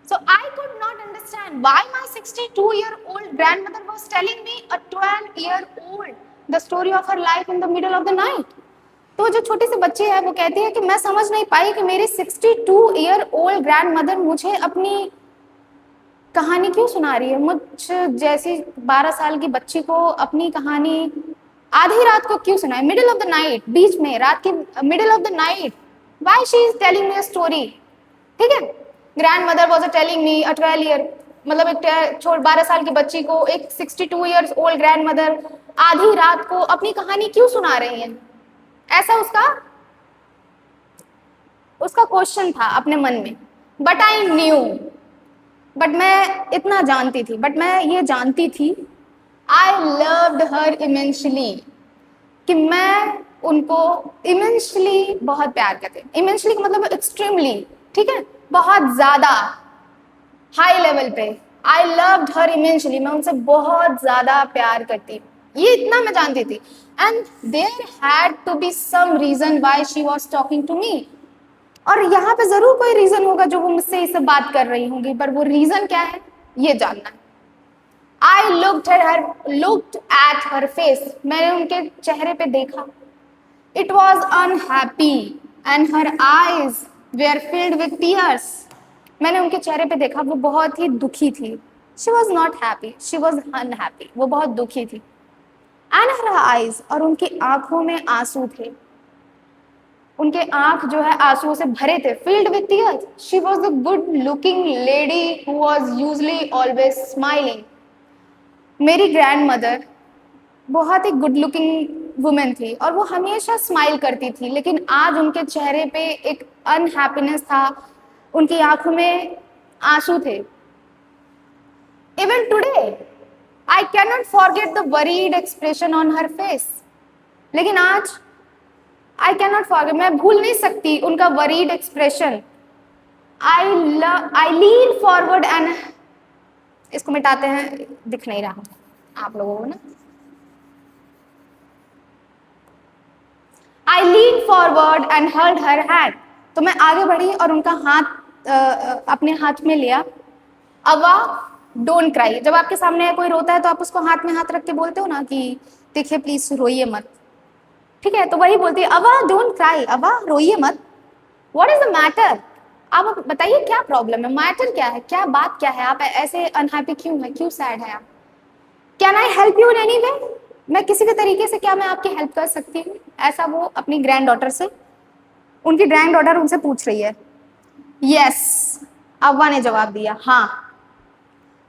So I could not understand why my 62-year-old grandmother was telling me a 12-year-old the story of her life in the middle of the night. तो जो छोटी सी बच्ची है वो कहती है कि मैं समझ नहीं पाई कि मेरी 62-year-old ग्रैंडमदर मुझे अपनी कहानी क्यों सुना रही है। मुझ जैसी 12 साल की बच्ची को अपनी कहानी आधी रात को क्यों सुनाए, मिडिल ऑफ द नाइट, बीच में रात की middle of the night, why she is telling me a story, ठीक है। Grand mother was telling me a 12 year, मतलब एक 12 साल की बच्ची को एक 62 ईयर्स ओल्ड ग्रैंड मदर आधी रात को अपनी कहानी क्यों सुना रही हैं, ऐसा उसका क्वेश्चन था अपने मन में। बट आई न्यू, बट मैं इतना जानती थी, बट मैं ये जानती थी, आई लव्ड हर इमेंशली, कि मैं उनको इमेंशली बहुत प्यार करते। इमेंशली का मतलब एक्सट्रीमली, ठीक है, बहुत ज्यादा, हाई लेवल पे। आई लव्ड हर इमेंशली, मैं उनसे बहुत ज्यादा प्यार करती, ये इतना मैं जानती थी। And there had to be some reason why she was talking to me, और यहाँ पे जरूर कोई रीजन होगा जो वो मुझसे इससे बात कर रही होंगी, पर वो रीजन क्या है ये जानना है। I looked at her face, मैंने उनके चेहरे पे देखा। It was unhappy and her eyes were filled with tears. मैंने उनके चेहरे पे देखा, वो बहुत ही दुखी थी। She was not happy, she was unhappy, वो बहुत दुखी थी। एंड हर आईज, और उनकी आंखों में आंसू थे, उनके आंख जो है आंसुओं से भरे थे, filled with tears. She was a good looking lady who was usually always smiling. मेरी ग्रैंड मदर बहुत ही गुड लुकिंग वुमेन थी और वो हमेशा स्माइल करती थी, लेकिन आज उनके चेहरे पे एक अनहैप्पीनेस था, उनकी आंखों में आंसू थे. Even today I can not forget the worried expression on her face. लेकिन आज आई कैन नॉट फॉरगेट, मैं भूल नहीं सकती उनका worried expression. I lean forward and, इसको मिटाते हैं, दिख नहीं रहा आप लोगों को ना. I leaned forward and held her hand. तो मैं आगे बढ़ी और उनका हाथ अपने हाथ में लिया. अवा डोंट क्राई. जब आपके सामने कोई रोता है तो आप उसको हाथ में हाथ रख के बोलते हो ना कि देखिए प्लीज रोइए मत, ठीक है, तो वही बोलती है, अवा डोंट क्राई, अवा रोइए मत. व्हाट इज द मैटर, आप बताइए क्या प्रॉब्लम है, मैटर क्या है, क्या बात क्या है, आप ऐसे अनहैप्पी क्यों है, क्यों सैड है आप. Can I help you in any way, मैं किसी भी तरीके से क्या मैं आपकी हेल्प कर सकती हूँ, ऐसा वो अपनी ग्रैंड डॉटर से, उनकी ग्रैंड डॉटर उनसे पूछ रही है. यस, अव्वा ने जवाब दिया, हाँ.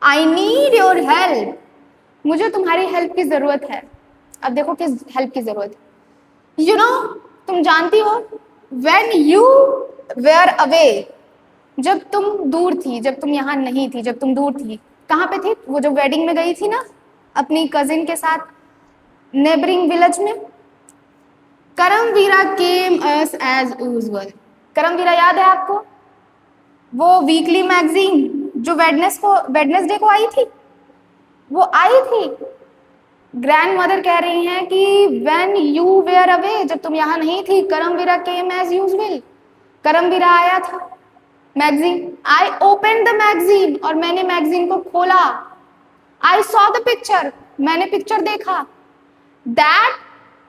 आई नीड योर हेल्प, मुझे तुम्हारी हेल्प की जरूरत है. अब देखो किस हेल्प की जरूरत है. यू नो, तुम जानती हो, व्हेन यू वेयर अवे, जब तुम दूर थी, जब तुम यहाँ नहीं थी, जब तुम दूर थी, कहाँ पे थी, वो जो वेडिंग में गई थी ना अपनी कजिन के साथ नेबरिंग विलेज में. करमवीरा केम एज यूजुअल. करमवीरा याद है आपको, वो वीकली मैगजीन जो वेडनेसडे को आई थी, वो आई थी. ग्रैंड मदर कह रही हैं कि व्हेन यू वेयर अवे, जब तुम यहाँ नहीं थी, करमवीरा केम एज यूजुअल, करमवीरा आया था magazine. I open the magazine, और मैंने मैगजीन को खोला. आई सॉ द पिक्चर, मैंने पिक्चर देखा. That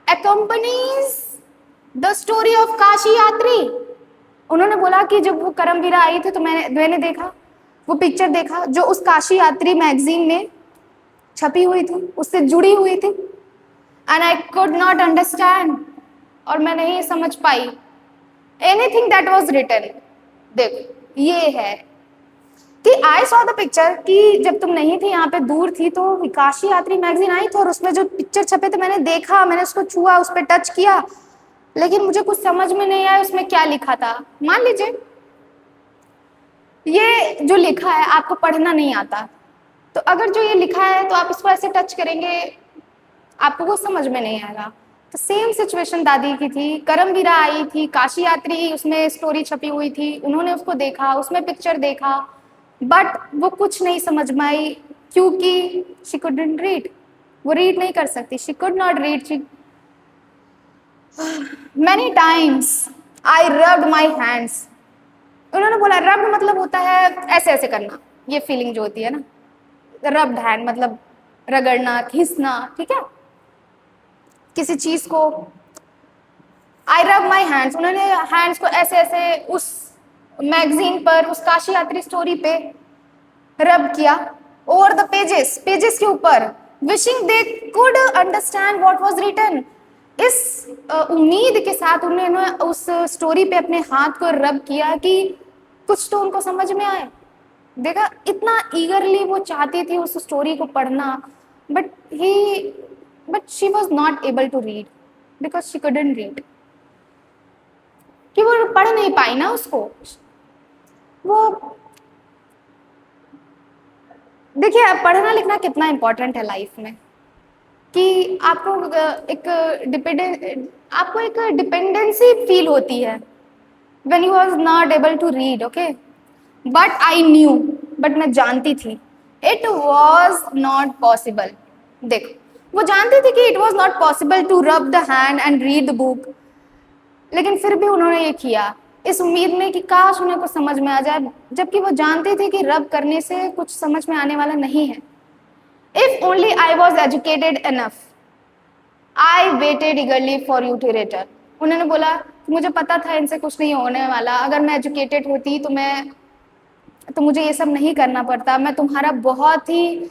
accompanies the story of Kashi यात्री. उन्होंने बोला कि जब वो करमवीरा आई थी तो मैंने देखा, वो पिक्चर देखा जो उस काशी यात्री मैगजीन में छपी हुई थी, उससे जुड़ी हुई थी. And I could not understand, और मैं नहीं समझ पाई एनीथिंग दैट वाज रिटन. देखो ये है कि आई सॉ द पिक्चर, कि जब तुम नहीं थी यहाँ पे दूर थी तो काशी यात्री मैगजीन आई थी और उसमें जो पिक्चर छपे थे मैंने देखा, मैंने उसको छुआ, उस पर टच किया, लेकिन मुझे कुछ समझ में नहीं आया उसमें क्या लिखा था. मान लीजिए ये जो लिखा है आपको पढ़ना नहीं आता, तो अगर जो ये लिखा है तो आप इसको ऐसे टच करेंगे, आपको कुछ समझ में नहीं आएगा. तो सेम सिचुएशन दादी की थी. करमवीरा आई थी, काशी यात्री उसमें स्टोरी छपी हुई थी, उन्होंने उसको देखा, उसमें पिक्चर देखा, बट वो कुछ नहीं समझ में आई क्योंकि शी कुडंट रीड, वो रीड नहीं कर सकती. She could not read. Many times I rubbed my hands. उन्होंने बोला रब्ड मतलब होता है ऐसे ऐसे करना, ये फीलिंग जो होती है ना, रब्ड हैंड मतलब रगड़ना, खींचना, ठीक है, किसी चीज को. आई रब माई हैंड्स, उन्होंने हैंड्स को ऐसे ऐसे उस मैगजीन पर, उस काशी यात्री स्टोरी पे रब किया. ओवर द पेजेस, पेजेस के ऊपर, wishing they could understand what was written. इस उम्मीद के साथ उन्होंने उस स्टोरी पे अपने हाथ को रब किया कि कुछ तो उनको समझ में आए. देखा, इतना ईगरली वो चाहती थी उस स्टोरी को पढ़ना, but she was not able to read because she couldn't read, कि वो पढ़ नहीं पाई ना उसको. वो देखिए पढ़ना लिखना कितना इंपॉर्टेंट है लाइफ में, कि आपको एक डिपेंडेंसी फील होती है when you was not able to read. Okay, but I knew, but मैं जानती थी इट वॉज नॉट पॉसिबल. देखो वो जानती थी कि it was not possible to rub the hand and read the book, लेकिन फिर भी उन्होंने ये किया इस उम्मीद में कि काश उन्हें कुछ समझ में आ जाए, जबकि वो जानते थे कि रब करने से कुछ समझ में आने वाला नहीं है. If only I was educated enough, I waited eagerly for you to return. उन्होंने बोला मुझे पता था इनसे कुछ नहीं होने वाला, अगर मैं एजुकेटेड होती तो मुझे ये सब नहीं करना पड़ता, मैं तुम्हारा बहुत ही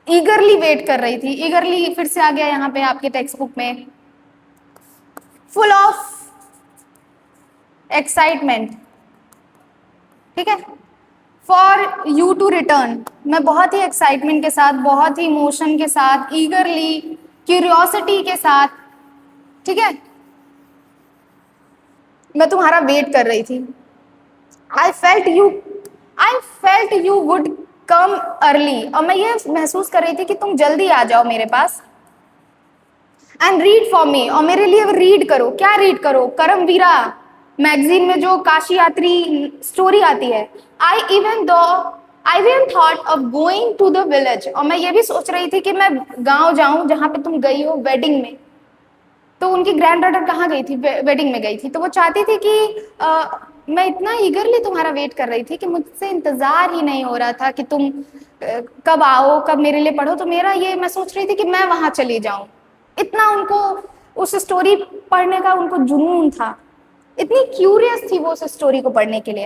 ईगरली वेट कर रही थी। ईगरली फिर से आ गया यहाँ पे आपके टेक्स्ट बुक में, फुल ऑफ एक्साइटमेंट, ठीक है, फॉर यू टू रिटर्न। मैं बहुत ही एक्साइटमेंट के साथ, बहुत ही इमोशन के साथ, ईगरली, क्यूरियोसिटी के साथ, ठीक है, मैं तुम्हारा वेट कर रही थी। I felt you would come early, और मैं ये महसूस कर रही थी कि तुम जल्दी आ जाओ मेरे पास। एंड रीड फॉर मी, और मेरे लिए रीड करो। क्या रीड करो? करमवीरा मैगजीन में जो काशी यात्री स्टोरी आती है। I even thought of going to the village, और मैं ये भी सोच रही थी कि मैं गांव जाऊं जहां पे तुम गई हो वेडिंग में। तो उनकी ग्रैंड डॉटर कहाँ गई थी? वेडिंग में गई थी। तो वो चाहती थी कि मैं इतना ईगरली तुम्हारा वेट कर रही थी कि मुझसे इंतजार ही नहीं हो रहा था कि तुम कब आओ, कब मेरे लिए पढ़ो। तो मेरा ये, मैं सोच रही थी कि मैं वहां चली जाऊं। इतना उनको उस स्टोरी पढ़ने का उनको जुनून था, इतनी क्यूरियस थी वो उस स्टोरी को पढ़ने के लिए।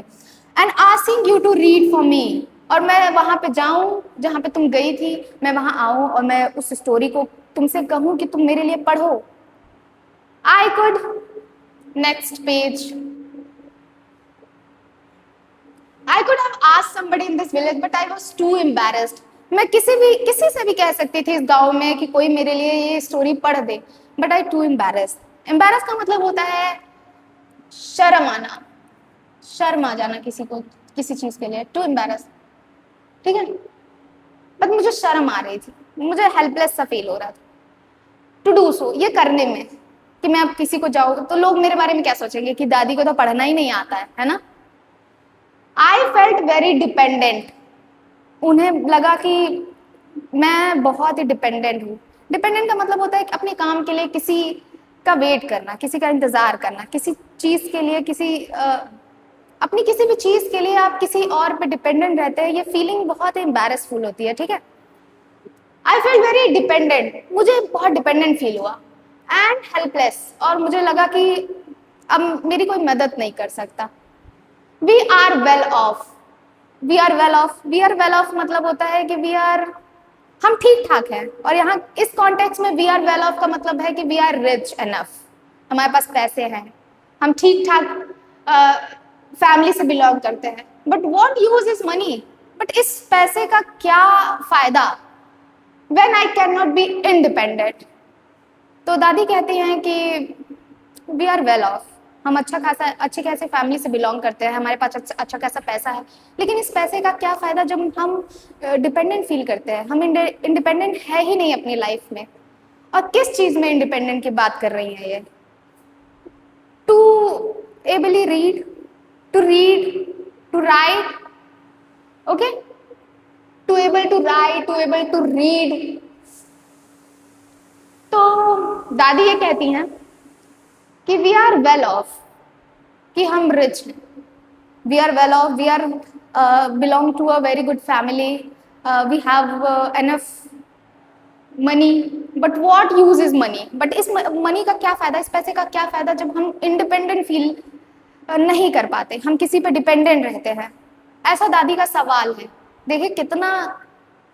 And asking you to read for me, और मैं वहां पे जाऊं जहां पे तुम गई थी, मैं वहां आऊं और मैं उस स्टोरी को तुमसे कहूं कि तुम मेरे लिए पढ़ो। I could, next page, I could have asked somebody in this village but I was too embarrassed. मैं किसी से भी कह सकती थी इस गांव में कि कोई मेरे लिए ये स्टोरी पढ़ दे, but I too embarrassed। embarrassed का मतलब होता है शर्म आना, शर्म आ जाना किसी को, किसी चीज के लिए, टू embarrassed, ठीक है। बट मुझे शर्म आ रही थी, मुझे हेल्पलेस सा फील हो रहा था टू डू सो, ये करने में, कि मैं अब किसी को जाऊँ तो लोग मेरे बारे में क्या सोचेंगे कि दादी को तो पढ़ना ही नहीं आता है ना। आई फेल्ट वेरी डिपेंडेंट, उन्हें लगा कि मैं बहुत ही डिपेंडेंट हूँ। डिपेंडेंट का मतलब होता है कि अपने काम के लिए किसी का वेट करना, किसी का इंतजार करना, किसी चीज के लिए, अपनी किसी भी चीज के लिए आप किसी और पे डिपेंडेंट रहते हैं। ये फीलिंग बहुत ही एम्बैरेसफुल होती है, ठीक है। आई फेल्ट वेरी डिपेंडेंट, मुझे बहुत डिपेंडेंट फील हुआ। एंड हेल्पलेस, और मुझे लगा कि अब मेरी कोई मदद नहीं कर सकता। We are well off, we are well off, we are well off मतलब होता है कि हम ठीक ठाक हैं। और यहाँ इस कॉन्टेक्स्ट में वी आर वेल ऑफ का मतलब है कि वी आर रिच एनफ, हमारे पास पैसे हैं, हम ठीक ठाक फैमिली से बिलोंग करते हैं। But what use is money, but इस पैसे का क्या फायदा when I can not be independent. तो दादी कहती हैं कि वी आर वेल ऑफ, हम अच्छी खासी फैमिली से बिलोंग करते हैं, हमारे पास अच्छा खासा पैसा है, लेकिन इस पैसे का क्या फायदा जब हम डिपेंडेंट फील करते हैं। हम इंडिपेंडेंट है ही नहीं अपनी लाइफ में। और किस चीज में इंडिपेंडेंट की बात कर रही है ये? To ably read, to write, okay, to able to write, to able to read. तो दादी ये कहती हैं कि वी आर वेल ऑफ, कि हम रिच हैं, we are well off, we are belong to a very good family, we have enough money, but what use is money, but इस मनी का क्या फायदा, इस पैसे का क्या फायदा जब हम इंडिपेंडेंट फील नहीं कर पाते, हम किसी पे डिपेंडेंट रहते हैं। ऐसा दादी का सवाल है। देखिए कितना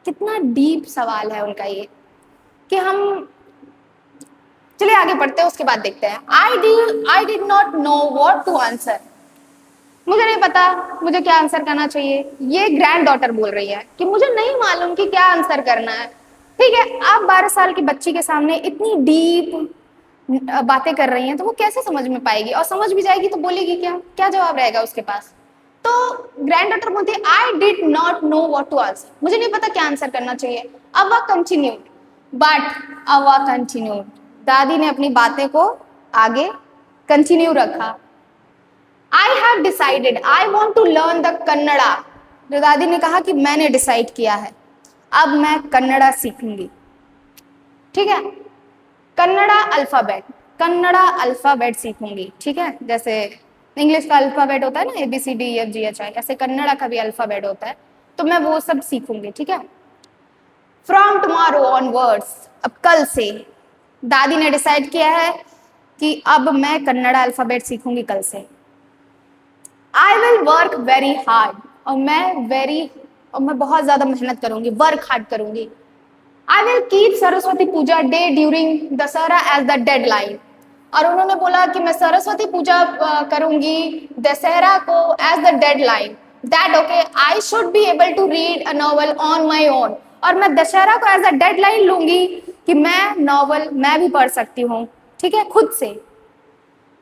कितना डीप सवाल है उनका ये, कि हम, चलिए आगे पढ़ते हैं, उसके बाद देखते हैं। I did not know what to answer, मुझे नहीं पता मुझे क्या आंसर करना चाहिए। ये ग्रैंड डॉटर बोल रही है कि मुझे नहीं मालूम कि क्या आंसर करना है। ठीक है, आप 12 साल की बच्ची के सामने इतनी डीप बातें कर रही हैं, तो वो कैसे समझ में पाएगी, और समझ भी जाएगी तो बोलेगी क्या, क्या जवाब रहेगा उसके पास। तो ग्रैंड डॉटर बोलती है I did not know what to answer, मुझे नहीं पता क्या आंसर करना चाहिए। अवा कंटिन्यूड, दादी ने अपनी बातें को आगे कंटिन्यू रखा। I have decided I want to learn the Kannada, जो दादी ने कहा कि मैंने डिसाइड किया है अब मैं कन्नड़ा सीखूंगी। ठीक है, कन्नड़ा अल्फाबेट सीखूंगी। ठीक है, जैसे इंग्लिश का अल्फाबेट होता है ना, ABCDEFGHI, ऐसे कन्नड़ा का भी अल्फाबेट होता है, तो मैं वो सब सीखूंगी। ठीक है, फ्रॉम टुमारो ऑनवर्ड्स, अब कल से दादी ने डिसाइड किया है कि अब मैं कन्नड़ा अल्फाबेट सीखूंगी कल से। I will work very hard, और मैं बहुत ज्यादा मेहनत करूंगी, वर्क हार्ड करूंगी। I will keep Saraswati Puja day during Dussehra as the deadline. और उन्होंने बोला कि मैं सरस्वती पूजा करूंगी दशहरा को as the deadline, that okay I should be able to read a novel on my own. और मैं दशहरा को एज अ डेडलाइन लूंगी कि मैं नॉवल मैं भी पढ़ सकती हूँ, ठीक है, खुद से।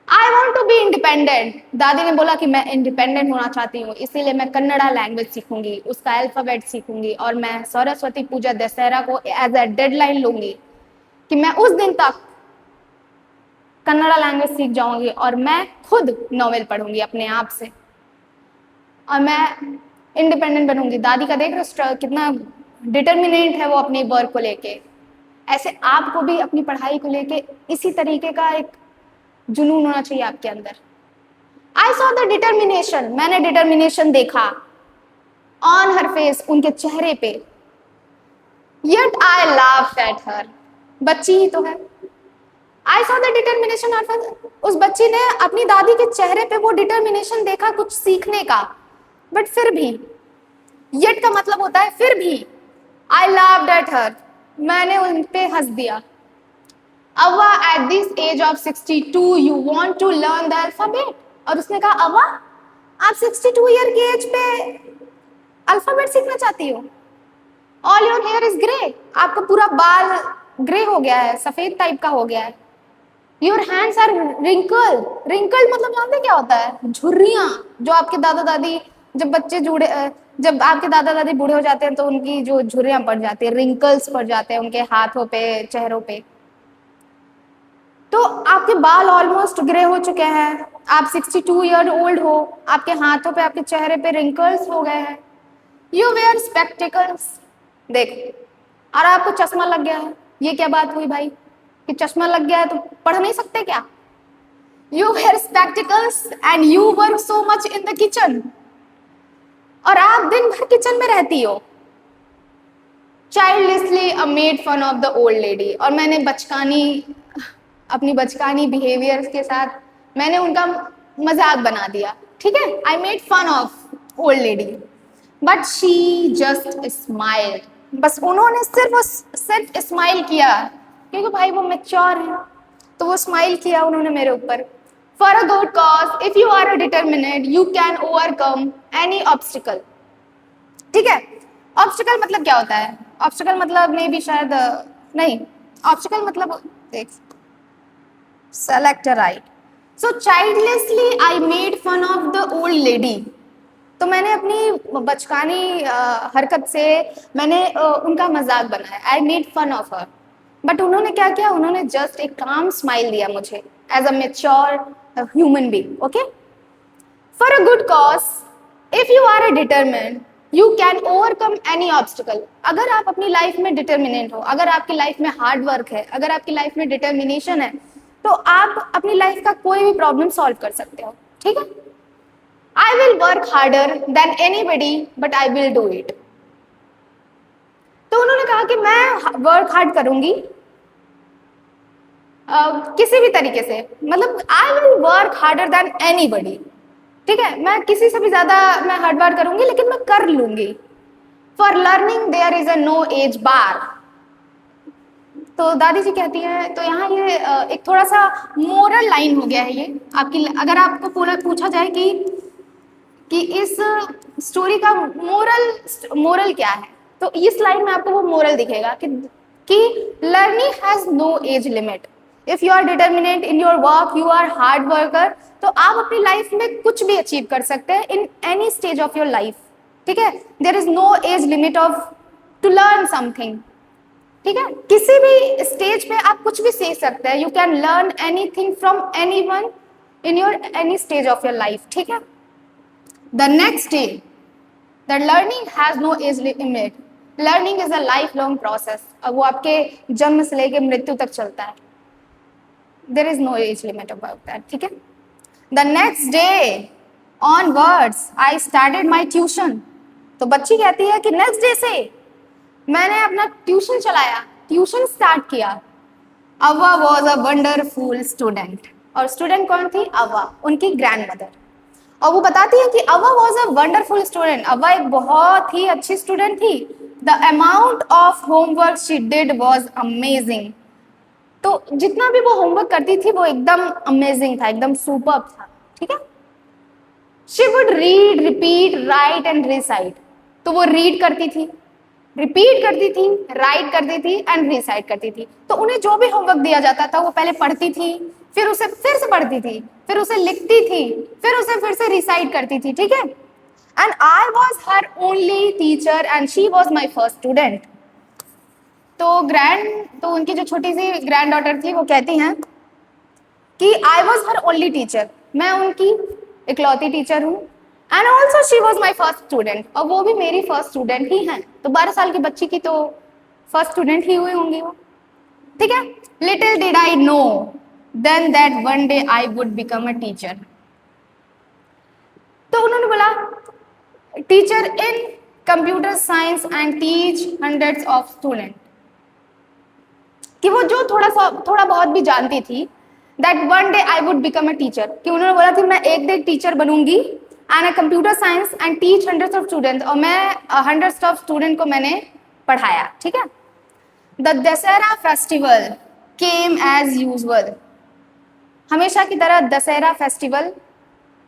I want to be independent. दादी ने बोला कि मैं इंडिपेंडेंट होना चाहती हूँ, इसीलिए मैं कन्नड़ा लैंग्वेज सीखूंगी, उसका अल्फाबेट सीखूंगी, और मैं सरस्वती पूजा दशहरा को एज अ डेडलाइन लूंगी कि मैं उस दिन तक कन्नड़ा लैंग्वेज सीख जाऊंगी और मैं खुद नॉवेल पढ़ूंगी अपने आप से, और मैं इंडिपेंडेंट बनूंगी। दादी का देख रहे हो कितना डिटर्मिनेंट है वो अपनी वर्क को लेके। ऐसे आपको भी अपनी पढ़ाई को लेके इसी तरीके का एक जुनून होना चाहिए आपके अंदर। आई सॉ द डिटर्मिनेशन, मैंने डिटर्मिनेशन देखा ऑन हर फेस, उनके चेहरे पे। Yet I laughed at her, बच्ची ही तो है। I saw the determination on her, उस बच्ची ने अपनी दादी के चेहरे पे वो डिटर्मिनेशन देखा कुछ सीखने का, बट फिर भी, येट का मतलब होता है फिर भी। आई लाफ्ड एट हर, मैंने उन पे हंस दिया। अव्वा at this age of 62 you want to learn the alphabet। और उसने कहा अव्वा आप 62 ईयर की एज पे अल्फाबेट सीखना चाहती हो? All your here is grey, आपका पूरा बाल ग्रे हो गया है, सफेद टाइप का हो गया है। Your hands are wrinkle, wrinkle मतलब जानते क्या होता है? झुर्रियां, जो आपके दादा दादी जब बच्चे जुड़े जब आपके दादा दादी बूढ़े हो जाते हैं तो उनकी जो झुर्रियां पड़ जाती है, रिंकल्स पड़ जाते हैं उनके हाथों पे, चेहरों पे। तो आपके बाल ऑलमोस्ट ग्रे हो चुके हैं, आप 62 ईयर ओल्ड हो, आपके हाथों पे आपके चेहरे पे रिंकल्स हो गए हैं। यू वेयर स्पेक्टिकल्स, देख, और आपको चश्मा लग गया है। ये क्या बात हुई भाई कि चश्मा लग गया है तो पढ़ नहीं सकते क्या? You wear spectacles and you work so much in the kitchen, और आप दिन भर किचन में रहती हो। Childishly a made fun of the old lady, और मैंने अपनी बचकानी बिहेवियर के साथ मैंने उनका मजाक बना दिया, ठीक है। I made fun of old lady but she just smile, बस उन्होंने सिर्फ स्माइल किया, क्योंकि भाई वो मैच्योर है तो वो स्माइल किया उन्होंने मेरे ऊपर। For a good cause if you are a determined you can overcome any obstacle, ठीक है। ऑब्स्टिकल मतलब क्या होता है? ऑब्स्टिकल मतलब मे बी शायद नहीं, ऑब्स्टिकल मतलब देख, select a right। So childlessly I made fun of the old lady। तो मैंने अपनी बचकानी हरकत से मैंने उनका मजाक बनाया। I made fun of her। But उन्होंने क्या किया? उन्होंने जस्ट एक काम स्माइल दिया मुझे as a mature human being, okay. For a good cause if you are a determined you can overcome any obstacle. अगर आप अपनी लाइफ में डिटर्मिनेंट हो, अगर आपकी लाइफ में हार्ड वर्क है, अगर आपकी लाइफ में डिटर्मिनेशन है, तो आप अपनी लाइफ का कोई भी प्रॉब्लम सॉल्व कर सकते हो, ठीक है। आई will work harder than anybody but I will do it. तो उन्होंने कहा कि मैं वर्क हार्ड करूंगी किसी भी तरीके से, मतलब आई will work harder than anybody, ठीक है। मैं किसी से भी ज्यादा मैं हार्ड वर्क करूंगी, लेकिन मैं कर लूंगी। For learning there is a no age bar. तो दादी जी कहती हैं, तो यहाँ ये एक थोड़ा सा मोरल लाइन हो गया है ये आपकी। अगर आपको पूरा पूछा जाए कि इस स्टोरी का मोरल क्या है, तो इस लाइन में आपको वो मोरल दिखेगा कि learning has no age limit. If you are determinant in your work, you are hard worker, तो आप अपनी लाइफ में कुछ भी अचीव कर सकते हैं in any stage of your life, ठीक है। There is no age limit of to learn something, ठीक है। किसी भी स्टेज पे आप कुछ भी सीख सकते हैं। You can learn anything from anyone in your any stage of your life, ठीक है। The next day the learning has no age limit. Learning is a life long process, और वो आपके जन्म से लेकर मृत्यु तक चलता है। There is no age limit about that, ठीक है। The next day onwards I started my tuition. तो बच्ची कहती है कि नेक्स्ट डे से मैंने अपना ट्यूशन चलाया, ट्यूशन स्टार्ट किया। अव्वा वॉज अ वंडरफुल स्टूडेंट, और स्टूडेंट कौन थी? अव्वा, उनकी ग्रैंड मदर। और वो बताती है कि अव्वा वॉज अ वंडरफुल स्टूडेंट, अव्वा एक बहुत ही अच्छी स्टूडेंट थी। The amount of homework she did was amazing. तो जितना भी वो होमवर्क करती थी वो एकदम अमेजिंग था, एकदम सुपर्ब था, ठीक है। She would read, repeat, right and recite. तो वो रीड करती थी, रिपीट करती थी, राइट करती थी एंड रिसाइट करती थी। तो उन्हें जो भी होमवर्क दिया जाता था वो पहले पढ़ती थी, फिर उसे फिर से पढ़ती थी, फिर उसे लिखती थी, फिर उसे फिर से रिसाइट करती थी, ठीक है। And I was her only teacher and she was my first student. तो उनकी जो छोटी सी ग्रैंड डॉटर थी वो कहती हैं कि I was her only teacher, मैं उनकी इकलौती टीचर हूँ। And also she was my first student, और वो भी मेरी फर्स्ट स्टूडेंट ही हैं। तो 12 साल की बच्ची की तो फर्स्ट स्टूडेंट ही हुई होंगी वो, ठीक है। Little did I know then that one day I would become a teacher. तो उन्होंने बोला teacher in computer science and teach hundreds of student, कि वो जो थोड़ा बहुत भी जानती थी, that one day I would become a teacher, कि उन्होंने बोला थी मैं एक दिन टीचर बनूंगी and a computer science and teach hundreds of students, और मैं हंड्रेड्स ऑफ स्टूडेंट को मैंने पढ़ाया, ठीक है। The Dussehra festival came as usual, हमेशा की तरह दशहरा फेस्टिवल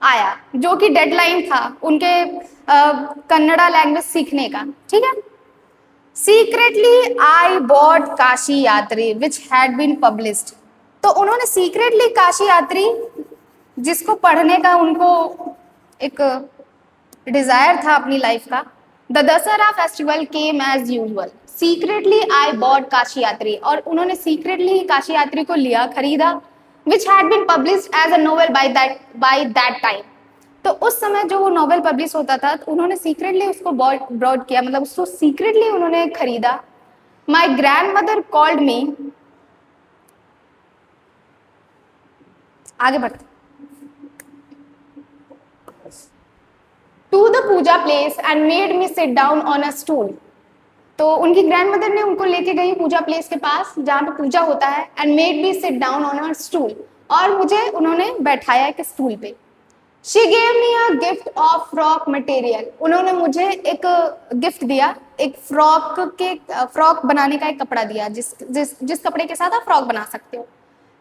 आया, जो कि डेडलाइन था उनके कन्नड़ा लैंग्वेज सीखने का, ठीक है। सीक्रेटली आई बॉट काशी यात्री विच हैड बीन पब्लिश्ड, तो उन्होंने सीक्रेटली काशी यात्री, जिसको पढ़ने का उनको एक डिजायर था अपनी लाइफ का, the Dussehra festival came as usual, secretly I bought Kashi Yatri, और उन्होंने सीक्रेटली काशी यात्री को लिया, खरीदा, which had been published as a novel by that time. तो उस समय जो वो नॉवेल पब्लिश होता था तो उन्होंने सीक्रेटली उसको ब्रॉड किया, मतलब उसको सीक्रेटली उन्होंने खरीदा। My grand mother called me, आगे बढ़ते, to the puja place and made me sit down on a stool. तो उनकी ग्रैंड मदर ने उनको लेके गई पूजा प्लेस के पास जहाँ पे पूजा होता है, and made me sit down on a stool, और मुझे उन्होंने बैठाया एक स्टूल पे। She gave me a gift of frock material, उन्होंने मुझे एक गिफ्ट दिया, एक फ्रॉक बनाने का एक कपड़ा दिया, जिस कपड़े के साथ आप फ्रॉक बना सकते हो।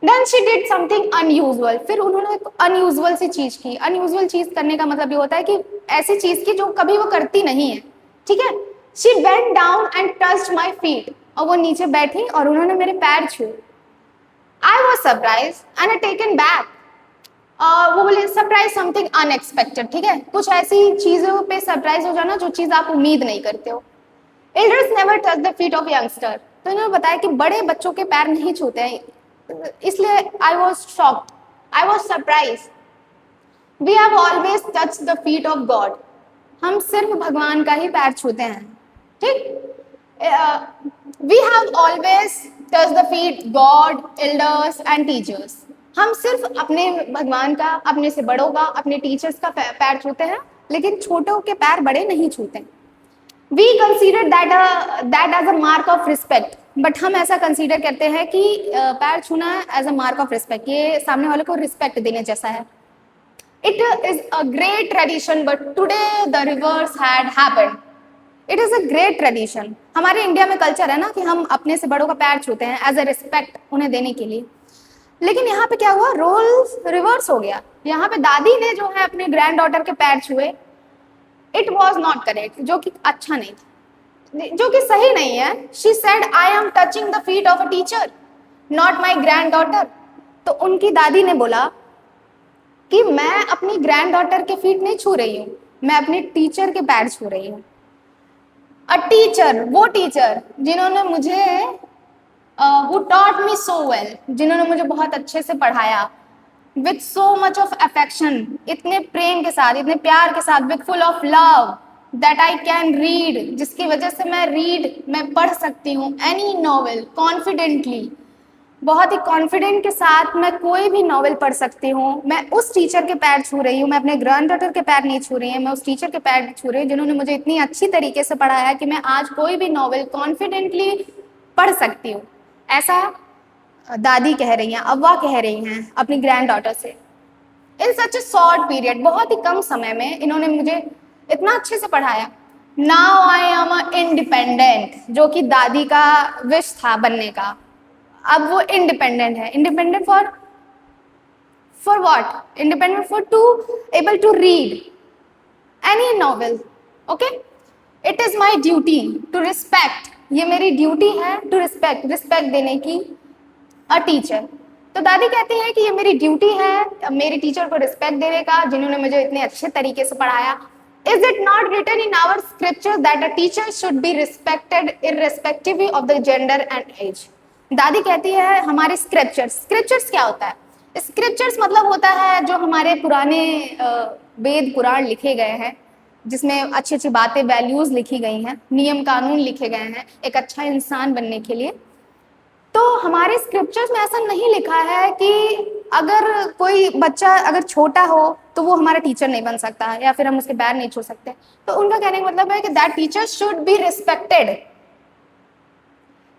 Then she did something unusual, फिर उन्होंने एक अनयूजुअल सी चीज की। अनयूजुअल चीज करने का मतलब ये होता है कि ऐसी चीज की जो कभी वो करती नहीं है, ठीक है। She bent down and touched my feet, और वो नीचे बैठी और उन्होंने मेरे पैर छुए। आई was surprise and taken back, वो बोले सरप्राइज समथिंग अनएक्सपेक्टेड, ठीक है, कुछ ऐसी चीजों पे सरप्राइज हो जाना जो चीज आप उम्मीद नहीं करते हो। Elders never touch the feet of youngster, तो इन्होंने बताया कि बड़े बच्चों के पैर नहीं छूते हैं, इसलिए I was shocked, I was surprise. We have always touch the feet of God, हम सिर्फ भगवान का ही पैर छूते हैं, ठीक। We have always touch the feet God, elders and teachers, हम सिर्फ अपने भगवान का, अपने से बड़ों का, अपने टीचर्स का पैर छूते हैं, लेकिन छोटों के पैर बड़े नहीं छूते। We consider that as a mark of respect, but हम ऐसा कंसीडर करते हैं कि पैर छूना as a mark of respect, ये सामने वाले को रिस्पेक्ट देने जैसा है। It is a great tradition but today the reverse had happened, it is a great tradition, हमारे इंडिया में कल्चर है ना कि हम अपने से बड़ों का पैर छूते हैं एज अ रिस्पेक्ट उन्हें देने के लिए। लेकिन यहाँ पे क्या हुआ, रोल्स रिवर्स हो गया, यहाँ पे दादी ने जो है अपने ग्रैंड डॉटर के पैर छुए। इट वॉज नॉट करेक्ट, जो कि अच्छा नहीं था, जो कि सही नहीं है। She said I am touching the feet of a teacher not my grand daughter, तो उनकी दादी ने बोला कि मैं अपनी ग्रैंड डॉटर के फीट नहीं छू रही हूँ, मैं अपने टीचर के पैर छू रही हूँ। अ टीचर, वो टीचर जिन्होंने मुझे who taught me so well, जिन्होंने मुझे बहुत अच्छे से पढ़ाया, with so much of affection, इतने प्रेम के साथ, इतने प्यार के साथ, with full of love that I can read, जिसकी वजह से मैं पढ़ सकती हूँ any novel confidently, बहुत ही कॉन्फिडेंट के साथ मैं कोई भी नॉवेल पढ़ सकती हूँ। मैं उस टीचर के पैर छू रही हूँ, मैं अपने ग्रैंड डॉटर के पैर नहीं छू रही हूँ, मैं उस टीचर के पैर छू रही हूँ जिन्होंने मुझे इतनी अच्छी तरीके से पढ़ाया कि मैं आज कोई भी नॉवेल कॉन्फिडेंटली पढ़ सकती हूँ। ऐसा दादी कह रही हैं, अव्वा कह रही हैं अपनी ग्रैंड डॉटर से। इन सच ए शॉर्ट पीरियड, बहुत ही कम समय में इन्होंने मुझे इतना अच्छे से पढ़ाया। नाउ आई एम इंडिपेंडेंट, जो कि दादी का विश था बनने का, अब वो इंडिपेंडेंट है। Independent for what? Independent for to able to read any novel. Okay, it is my duty to respect, ये मेरी ड्यूटी है टू रिस्पेक्ट, रिस्पेक्ट देने की अ टीचर। तो दादी कहती है कि ये मेरी ड्यूटी है मेरी टीचर को रिस्पेक्ट देने का, जिन्होंने मुझे इतने अच्छे तरीके से पढ़ाया। Is it not written in our scripture that a teacher should be respected irrespective of the gender and age? दादी कहती है हमारे स्क्रिप्चर्स, स्क्रिप्चर्स क्या होता है? स्क्रिप्चर्स मतलब होता है जो हमारे पुराने वेद पुराण लिखे गए हैं, जिसमें अच्छी अच्छी बातें, वैल्यूज लिखी गई हैं, नियम कानून लिखे गए हैं एक अच्छा इंसान बनने के लिए। तो हमारे स्क्रिप्चर्स में ऐसा नहीं लिखा है कि अगर कोई बच्चा अगर छोटा हो तो वो हमारा टीचर नहीं बन सकता है या फिर हम उसके पैर नहीं छू सकते। तो उनका कहने का मतलब है कि that teacher should be respected,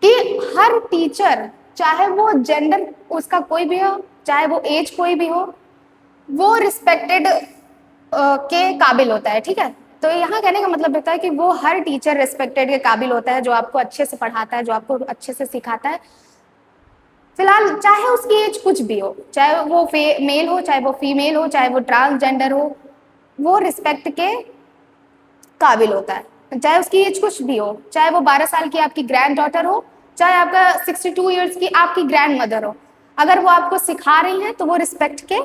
कि हर टीचर चाहे वो जेंडर उसका कोई भी हो, चाहे वो एज कोई भी हो, वो रिस्पेक्टेड के काबिल होता है। ठीक है, तो यहाँ कहने का मतलब होता है कि वो हर टीचर रिस्पेक्टेड के काबिल होता है, जो आपको अच्छे से पढ़ाता है, जो आपको अच्छे से सिखाता है। फिलहाल चाहे उसकी एज कुछ भी हो, चाहे वो मेल हो, चाहे वो फीमेल हो, चाहे वो ट्रांसजेंडर हो, वो रिस्पेक्ट के काबिल होता है। चाहे उसकी एज कुछ भी हो, चाहे वो 12 साल की आपकी ग्रैंड डॉटर हो, चाहे आपका 62 ईयर्स की आपकी ग्रैंड मदर हो, अगर वो आपको सिखा रही हैं तो वो रिस्पेक्ट के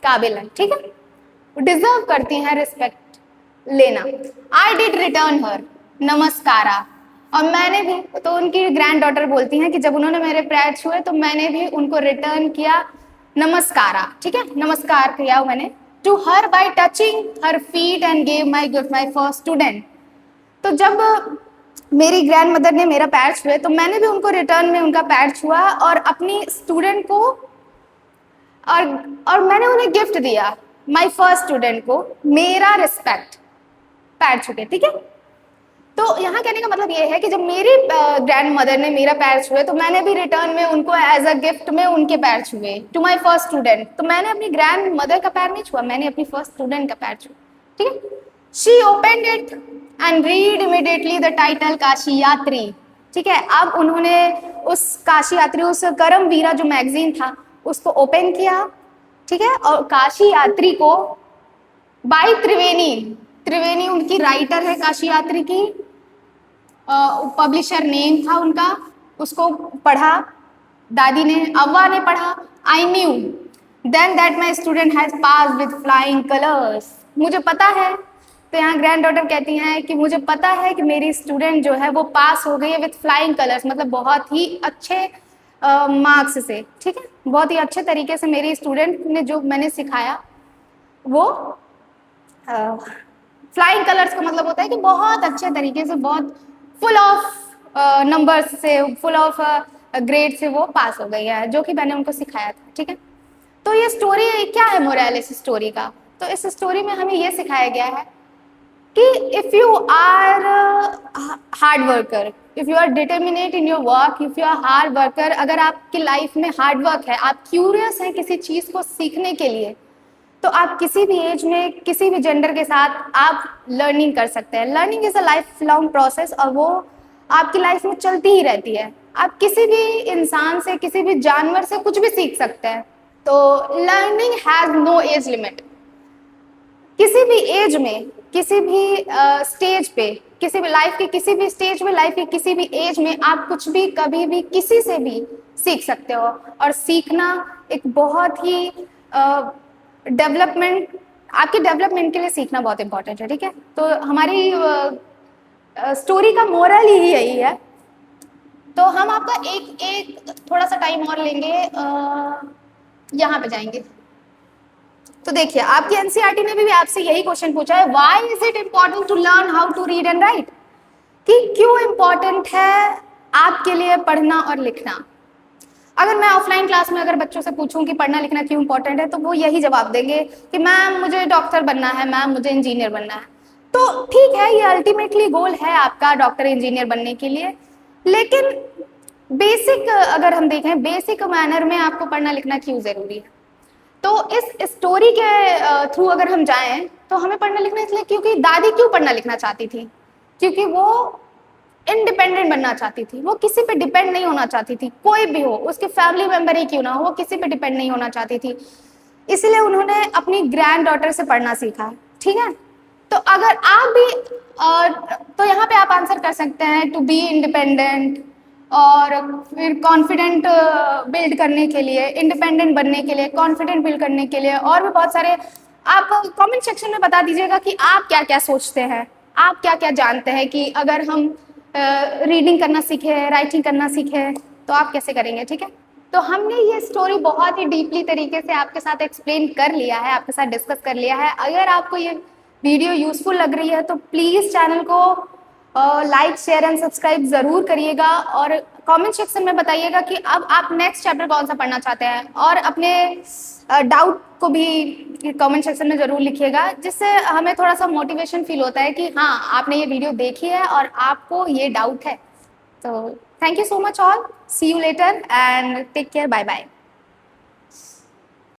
काबिल है। ठीक है, वो डिजर्व करती हैं रिस्पेक्ट लेना। आई डिड रिटर्न हर नमस्कारा, और मैंने भी, तो उनकी ग्रैंड डॉटर बोलती हैं कि जब उन्होंने मेरे पैर छुए तो मैंने भी उनको रिटर्न किया नमस्कारा। ठीक है, नमस्कार किया मैंने। To her by touching her feet and gave my gift my first student. तो जब मेरी ग्रैंड मदर ने मेरा पैर छुए तो मैंने भी उनको रिटर्न में उनका पैर छुआ और अपनी स्टूडेंट को और मैंने उन्हें गिफ्ट दिया, माई फर्स्ट स्टूडेंट को मेरा रिस्पेक्ट, पैर छू के। ठीक है, तो यहाँ कहने का मतलब ये है कि जब मेरी ग्रैंड मदर ने मेरा पैर छुए तो मैंने भी रिटर्न में उनको एज अ गिफ्ट में उनके पैर छुए, टू माई फर्स्ट स्टूडेंट। तो मैंने अपनी ग्रैंड मदर का पैर नहीं छुआ, मैंने अपनी फर्स्ट स्टूडेंट का पैर छुआ। ठीक है, she opened it and read immediately the title Kashi यात्री। ठीक है, अब उन्होंने उस काशी यात्री, उस करम वीरा जो मैगजीन था, उसको ओपन किया। ठीक है, और काशी यात्री को बाई त्रिवेणी, त्रिवेणी उनकी राइटर है काशी यात्री की, पब्लिशर नेम था उनका, उसको पढ़ा दादी ने, अव्वा ने पढ़ा। I knew then that my student has pass with flying colours. मुझे पता है, तो यहाँ ग्रैंड डॉटर कहती हैं कि मुझे पता है कि मेरी स्टूडेंट जो है वो पास हो गई है विद फ्लाइंग कलर्स, मतलब बहुत ही अच्छे मार्क्स से। ठीक है, बहुत ही अच्छे तरीके से मेरी स्टूडेंट ने जो मैंने सिखाया वो फ्लाइंग कलर्स का मतलब होता है कि बहुत अच्छे तरीके से, बहुत फुल ऑफ नंबर्स से, फुल ऑफ ग्रेड से वो पास हो गई है, जो कि मैंने उनको सिखाया था। ठीक है, तो ये स्टोरी क्या है, मोरल इस स्टोरी का? तो इस स्टोरी में हमें ये सिखाया गया है कि if you are hard worker, if you are determinate in your work, if you are hard worker, अगर आपकी लाइफ में हार्ड वर्क है, आप क्यूरियस हैं किसी चीज़ को सीखने के लिए, तो आप किसी भी एज में किसी भी जेंडर के साथ आप लर्निंग कर सकते हैं। Learning is a life long process और वो आपकी लाइफ में चलती ही रहती है। आप किसी भी इंसान से, किसी भी जानवर से कुछ भी सीख सकते हैं। तो learning has no age limit. किसी भी एज में, किसी भी स्टेज पे, किसी भी लाइफ के किसी भी स्टेज में, लाइफ के किसी भी एज में आप कुछ भी, कभी भी, किसी से भी सीख सकते हो। और सीखना एक बहुत ही डेवलपमेंट, आपके डेवलपमेंट के लिए सीखना बहुत इंपॉर्टेंट है। ठीक है, तो हमारी स्टोरी का मोरल ही यही है। तो हम आपका एक थोड़ा सा टाइम और लेंगे, यहाँ पे जाएंगे। तो देखिए, आपकी एनसीईआरटी ने भी आपसे यही क्वेश्चन पूछा है, why is it important to learn how to read and write, कि क्यों इम्पोर्टेंट है आपके लिए पढ़ना और लिखना। अगर मैं ऑफलाइन क्लास में अगर बच्चों से पूछूं कि पढ़ना लिखना क्यों इंपॉर्टेंट है, तो वो यही जवाब देंगे कि मैम मुझे डॉक्टर बनना है, मैम मुझे इंजीनियर बनना है। तो ठीक है, ये अल्टीमेटली गोल है आपका, डॉक्टर इंजीनियर बनने के लिए, लेकिन बेसिक अगर हम देखें, बेसिक मैनर में आपको पढ़ना लिखना क्यों जरूरी है। तो इस स्टोरी के थ्रू अगर हम जाएं तो हमें पढ़ना लिखना इसलिए क्योंकि दादी क्यों पढ़ना लिखना चाहती थी। क्योंकि वो इंडिपेंडेंट बनना चाहती थी, वो किसी पे डिपेंड नहीं होना चाहती थी, कोई भी हो, उसके फैमिली मेंबर ही क्यों ना हो, वो किसी पे डिपेंड नहीं होना चाहती थी। इसलिए उन्होंने अपनी ग्रैंड डॉटर से पढ़ना सीखा। ठीक है, तो अगर आप भी तो यहाँ पे आप आंसर कर सकते हैं टू बी इंडिपेंडेंट, और फिर कॉन्फिडेंट बिल्ड करने के लिए, इंडिपेंडेंट बनने के लिए, कॉन्फिडेंट बिल्ड करने के लिए, और भी बहुत सारे। आप कमेंट सेक्शन में बता दीजिएगा कि आप क्या क्या सोचते हैं, आप क्या क्या जानते हैं कि अगर हम रीडिंग करना सीखे, राइटिंग करना सीखे, तो आप कैसे करेंगे। ठीक है, तो हमने ये स्टोरी बहुत ही डीपली तरीके से आपके साथ एक्सप्लेन कर लिया है, आपके साथ डिस्कस कर लिया है। अगर आपको ये वीडियो यूजफुल लग रही है तो प्लीज़ चैनल को लाइक, शेयर एंड सब्सक्राइब ज़रूर करिएगा, और कमेंट सेक्शन में बताइएगा कि अब आप नेक्स्ट चैप्टर कौन सा पढ़ना चाहते हैं, और अपने डाउट को भी कमेंट सेक्शन में ज़रूर लिखिएगा, जिससे हमें थोड़ा सा मोटिवेशन फील होता है कि हाँ, आपने ये वीडियो देखी है और आपको ये डाउट है। तो thank you so much all, see you later and take care, bye bye.